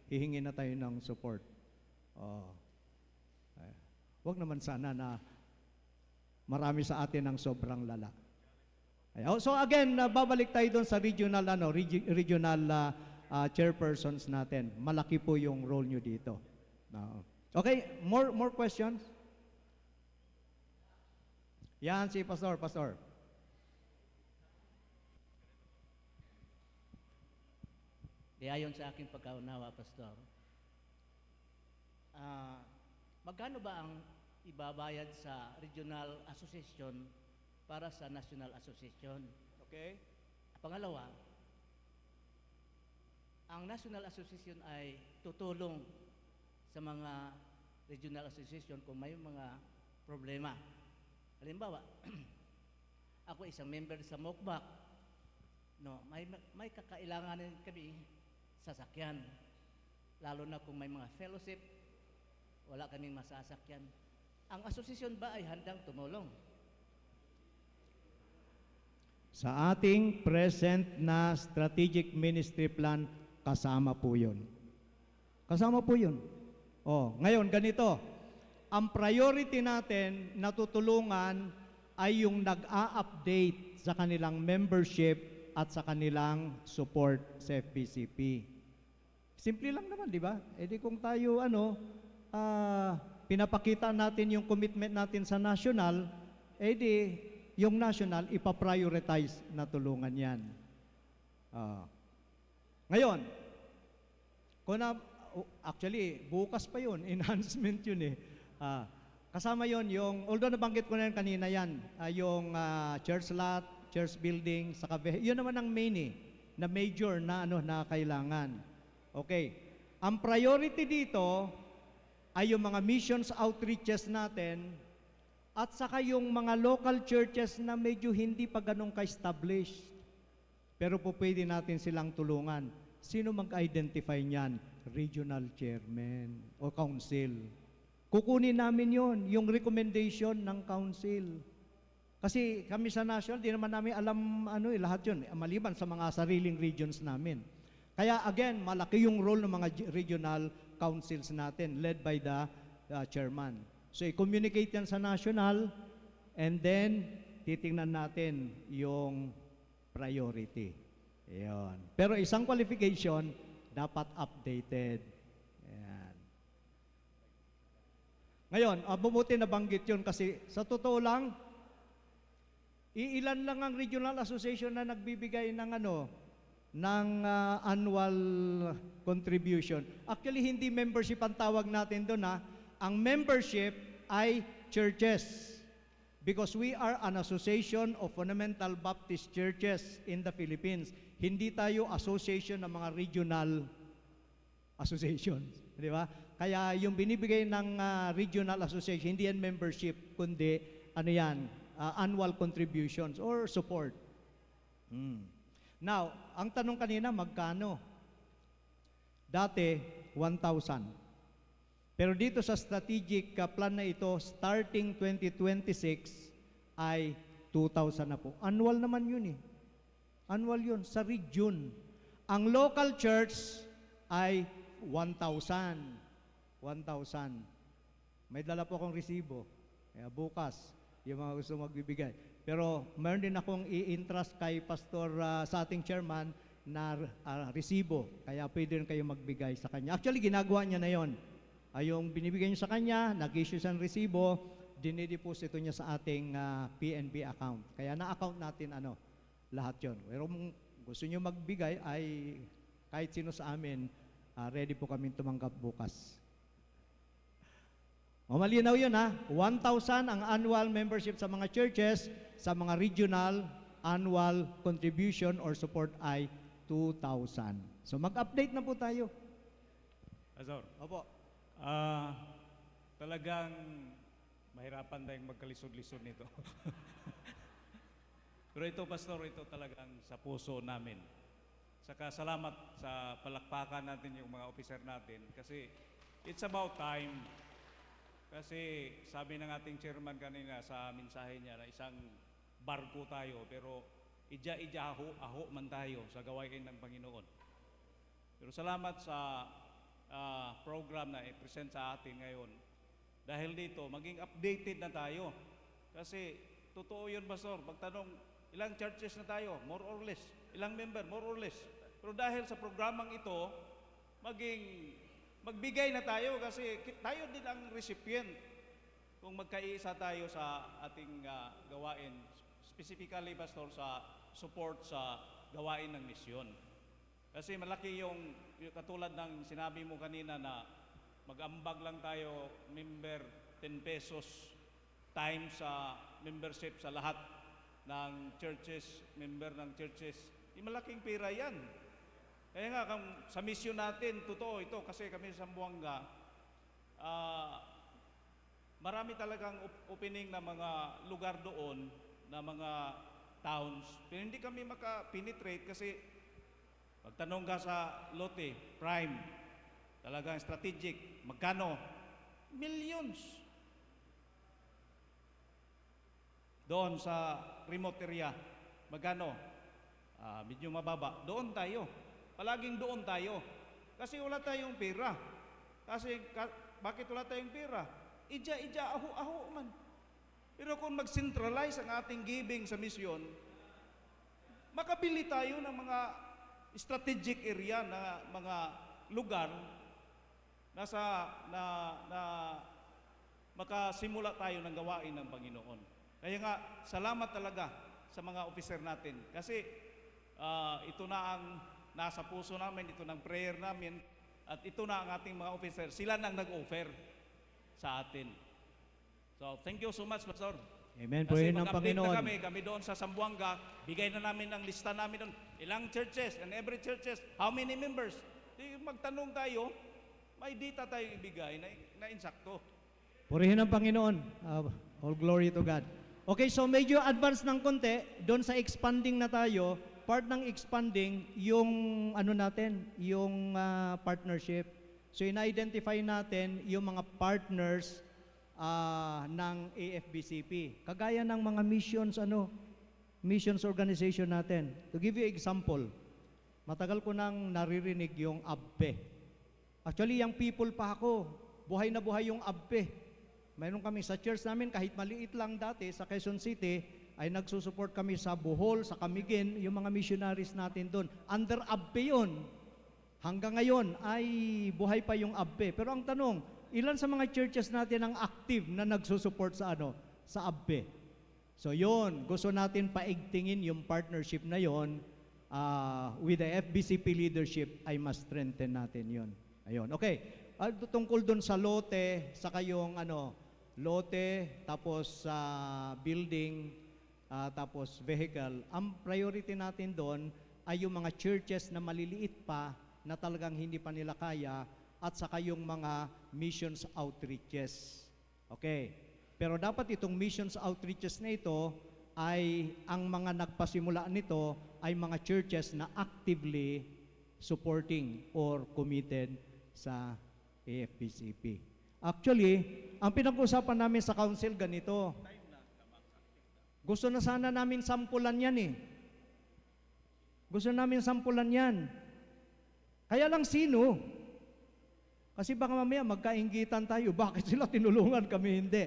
hihingi na tayo ng support. Huwag naman sana na marami sa atin ang sobrang lala. So again, babalik tayo doon sa regional chairpersons natin. Malaki po yung role nyo dito. Okay, more questions? Yan si Pastor. Ayon sa aking pagkaunawa, Pastor, magkano ba ang ibabayad sa regional association para sa national association? Okay. Pangalawa, ang national association ay tutulong sa mga regional association kung may mga problema. Halimbawa, ako isang member sa MOCBAC, may kakailanganin kami sasakyan. Lalo na kung may mga fellowship, wala kaming masasakyan. Ang asosasyon ba ay handang tumulong? Sa ating present na strategic ministry plan, kasama po yun. Kasama po yun. Ngayon, ganito. Ang priority natin na tutulungan ay yung nag-a-update sa kanilang membership at sa kanilang support sa FBCP. Simple lang naman, di ba? Di kung tayo, pinapakita natin yung commitment natin sa national, di yung national, ipaprioritize na tulungan yan. Ngayon, actually, bukas pa yun, enhancement yun Kasama yon yung, although nabanggit ko na yan kanina yan, yung church lot, church building, saka yun naman ang main na major na na kailangan. Okay. Ang priority dito ay yung mga missions outreaches natin at saka yung mga local churches na medyo hindi pa ganun ka-established. Pero po pwede natin silang tulungan. Sino mag-identify niyan? Regional chairman o council. Kukunin namin yon, yung recommendation ng council. Kasi kami sa national, di naman namin alam lahat yun, maliban sa mga sariling regions namin. Kaya again, malaki yung role ng mga regional councils natin led by the chairman. So i-communicate yan sa national and then titingnan natin yung priority. Ayan. Pero isang qualification, dapat updated. Ayan. Ngayon, bumuti na banggit yun kasi sa totoo lang, iilan lang ang regional association na nagbibigay ng ng annual contribution. Actually, hindi membership ang tawag natin doon Ang membership ay churches. Because we are an association of fundamental Baptist churches in the Philippines. Hindi tayo association ng mga regional associations. Di ba? Kaya yung binibigay ng regional association, hindi yan membership, kundi annual contributions or support. Now, ang tanong kanina, magkano? Dati, 1,000. Pero dito sa strategic plan na ito, starting 2026, ay 2,000 na po. Annual naman yun Annual yun, sa region. Ang local church ay 1,000. 1,000. May dala po akong resibo. Kaya bukas, yung mga gusto magbibigay. Pero mayroon din akong i-entrust kay Pastor sa ating chairman na resibo. Kaya pwede rin kayo magbigay sa kanya. Actually, ginagawa niya na yon. Yung binibigay niya sa kanya, nag-issue siya ng resibo, dinideposito niya sa ating PNB account. Kaya na-account natin lahat yon. Pero kung gusto niyo magbigay ay kahit sino sa amin, ready po kami tumanggap bukas. Malinaw yun 1,000 ang annual membership sa mga churches, sa mga regional, annual contribution or support ay 2,000. So mag-update na po tayo. Pastor, Opo. talagang mahirapan tayong magkalisod-lisod nito. Pero ito, Pastor, ito talagang sa puso namin. Saka salamat sa palakpakan natin yung mga officer natin kasi it's about time. Kasi sabi ng ating chairman kanina sa mensahe niya na isang barko tayo pero aho man tayo sa gawain ng Panginoon. Pero salamat sa program na i-present sa atin ngayon. Dahil dito, maging updated na tayo. Kasi totoo yun, Pastor. Pagtanong, ilang churches na tayo? More or less. Ilang member? More or less. Pero dahil sa programang ito, magbigay na tayo kasi tayo din ang recipient kung magkaisa tayo sa ating gawain. Specifically, Pastor, sa support sa gawain ng misyon. Kasi malaki yung katulad ng sinabi mo kanina na mag-ambag lang tayo member 10 pesos times sa membership sa lahat ng churches, member ng churches. Malaking pera yan. Kaya nga, sa mission natin, totoo ito, kasi kami sa Zamboanga, marami talagang opening na mga lugar doon, na mga towns. Pero hindi kami maka-penetrate kasi pagtanong ka sa lote, prime, talagang strategic, magkano? Millions. Doon sa remote area, magkano? Medyo mababa. Doon tayo. Palaging doon tayo. Kasi wala tayong pera. Bakit wala tayong pera? Aho man. Pero kung mag-centralize ang ating giving sa misyon, makabili tayo ng mga strategic area na mga lugar na makasimula tayo ng gawain ng Panginoon. Kaya nga, salamat talaga sa mga officer natin. Kasi ito na ang nasa puso namin, ito ng prayer namin, at ito na ang ating mga officer. Sila nang nag-offer sa atin. So, thank you so much, Pastor. Amen. Kasi Purihin ng mag-update na Panginoon. kami doon sa Zamboanga, bigay na namin ang lista namin doon. Ilang churches, and every churches, how many members? Di magtanong tayo, may data tayong ibigay na insakto. Purihin ng Panginoon. All glory to God. Okay, so medyo advance ng konti. Doon sa expanding na tayo, part ng expanding, yung ano natin, yung partnership. So in-identify natin yung mga partners ng AFBCP. Kagaya ng mga missions organization natin. To give you example, matagal ko nang naririnig yung ABPE. Actually, yung people pa ako, buhay na buhay yung ABPE. Mayroon kami sa church namin, kahit maliit lang dati sa Quezon City, ay nagsusupport kami sa Bohol, sa Camiguin, yung mga missionaries natin doon. Under ABPE yun. Hanggang ngayon ay buhay pa yung ABPE. Pero ang tanong, ilan sa mga churches natin ang active na nagsusupport sa sa ABPE? So yun, gusto natin paigtingin yung partnership na yun with the FBCP leadership, ay mas strengthen natin yun. Ayun, okay. Tungkol dun sa lote, sa kayong lote, tapos building, tapos vehicle, ang priority natin doon ay yung mga churches na maliliit pa, na talagang hindi pa nila kaya, at saka yung mga missions outreaches. Okay. Pero dapat itong missions outreaches na ito ay ang mga nagpasimula nito ay mga churches na actively supporting or committed sa AFBCP. Actually, ang pinag-usapan namin sa council ganito. Gusto na sana namin sampulan yan eh. Gusto namin sampulan yan. Kaya lang sino? Kasi baka mamaya magkainggitan tayo. Bakit sila tinulungan, kami hindi?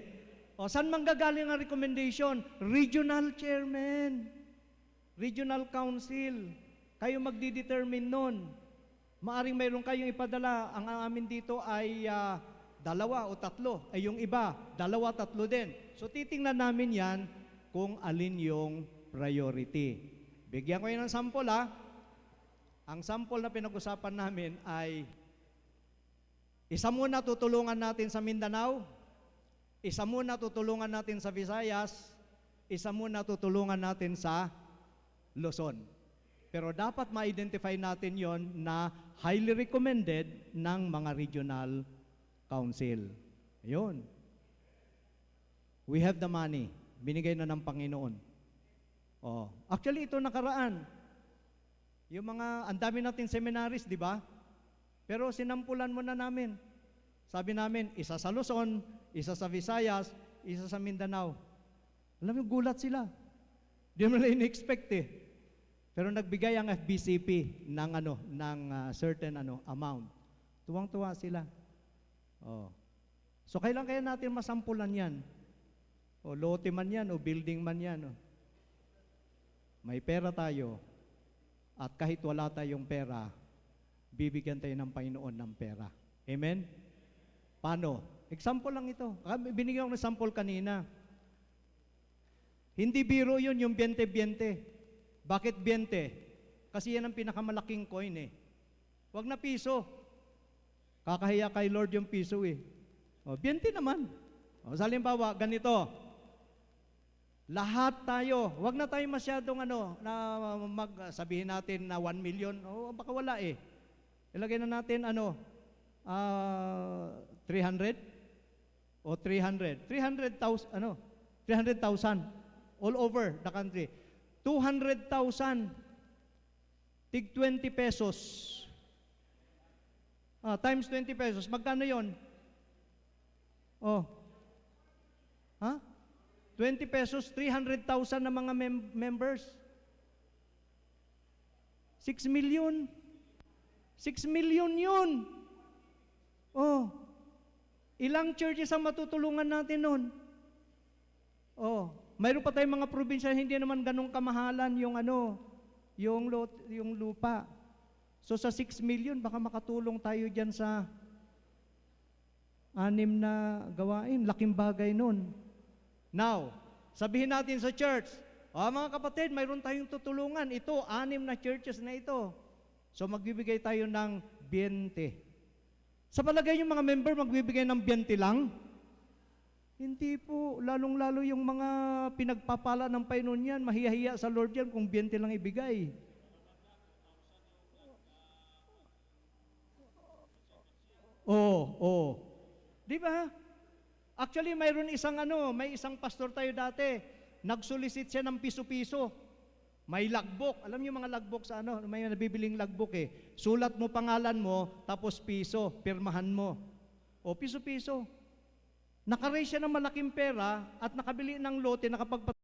O, saan manggagaling ang recommendation? Regional chairman. Regional council. Kayo magdi-determine nun. Maaring mayroon kayong ipadala. Ang amin dito ay 2 o 3. Ay yung iba, 2, 3 din. So titingnan namin yan kung alin yung priority. Bigyan ko yun ng sample Ang sample na pinag-usapan namin ay isa muna tutulungan natin sa Mindanao, isa muna tutulungan natin sa Visayas, isa muna tutulungan natin sa Luzon. Pero dapat ma-identify natin yon na highly recommended ng mga regional council. Ayun. We have the money. Binigay na ng Panginoon. Oh, actually ito nakaraan. Yung ang dami natin seminaries, di ba? Pero sinampulan mo na namin. Sabi namin, isa sa Luzon, isa sa Visayas, isa sa Mindanao. Alam mo, gulat sila. Di mo na in-expect eh. Pero nagbigay ang FBCP ng certain amount. Tuwang-tuwa sila. Oh. So kailan kaya natin masampulan yan? O lote man yan, o building man yan. May pera tayo, at kahit wala tayong pera, bibigyan tayo ng Panginoon ng pera. Amen? Paano? Example lang ito. Binigyan ko ng sample kanina. Hindi biro yun yung 20-20. Bakit 20? Kasi yan ang pinakamalaking coin eh. Huwag na piso. Kakahiya kay Lord yung piso eh. O, 20 naman. O, sa halimbawa, ganito. Lahat tayo, wag na tayo masyadong sabihin natin na 1 million. O, baka wala eh. Ilagay na natin 300 o 300. 300,000 all over the country. 200,000 tig 20 pesos. Times 20 pesos, magkano 'yon? Oh. 20 pesos, 300,000 na mga members. 6 million. 6 million yun. Oh. Ilang churches ang matutulungan natin nun? Oh. Mayroon pa tayong mga probinsya, hindi naman ganun kamahalan yung lupa. So sa 6 million, baka makatulong tayo dyan sa 6 na gawain. Laking bagay nun. Now, sabihin natin sa church, mga kapatid, mayroon tayong tutulungan. Ito, 6 na churches na ito. So magbibigay tayo ng 20. Sa palagay yung mga member, magbibigay ng 20 lang? Hindi po, lalong-lalo yung mga pinagpapala ng Panginoon yan, mahihiya sa Lord yan kung 20 lang ibigay. Oo. Di ba? Actually, mayroon may isang pastor tayo dati, nagsolicit siya ng piso-piso. May logbook. Alam niyo mga logbook sa may nabibiling logbook eh. Sulat mo pangalan mo, tapos piso, pirmahan mo. O, piso-piso. Naka-raise siya ng malaking pera at nakabili ng lote,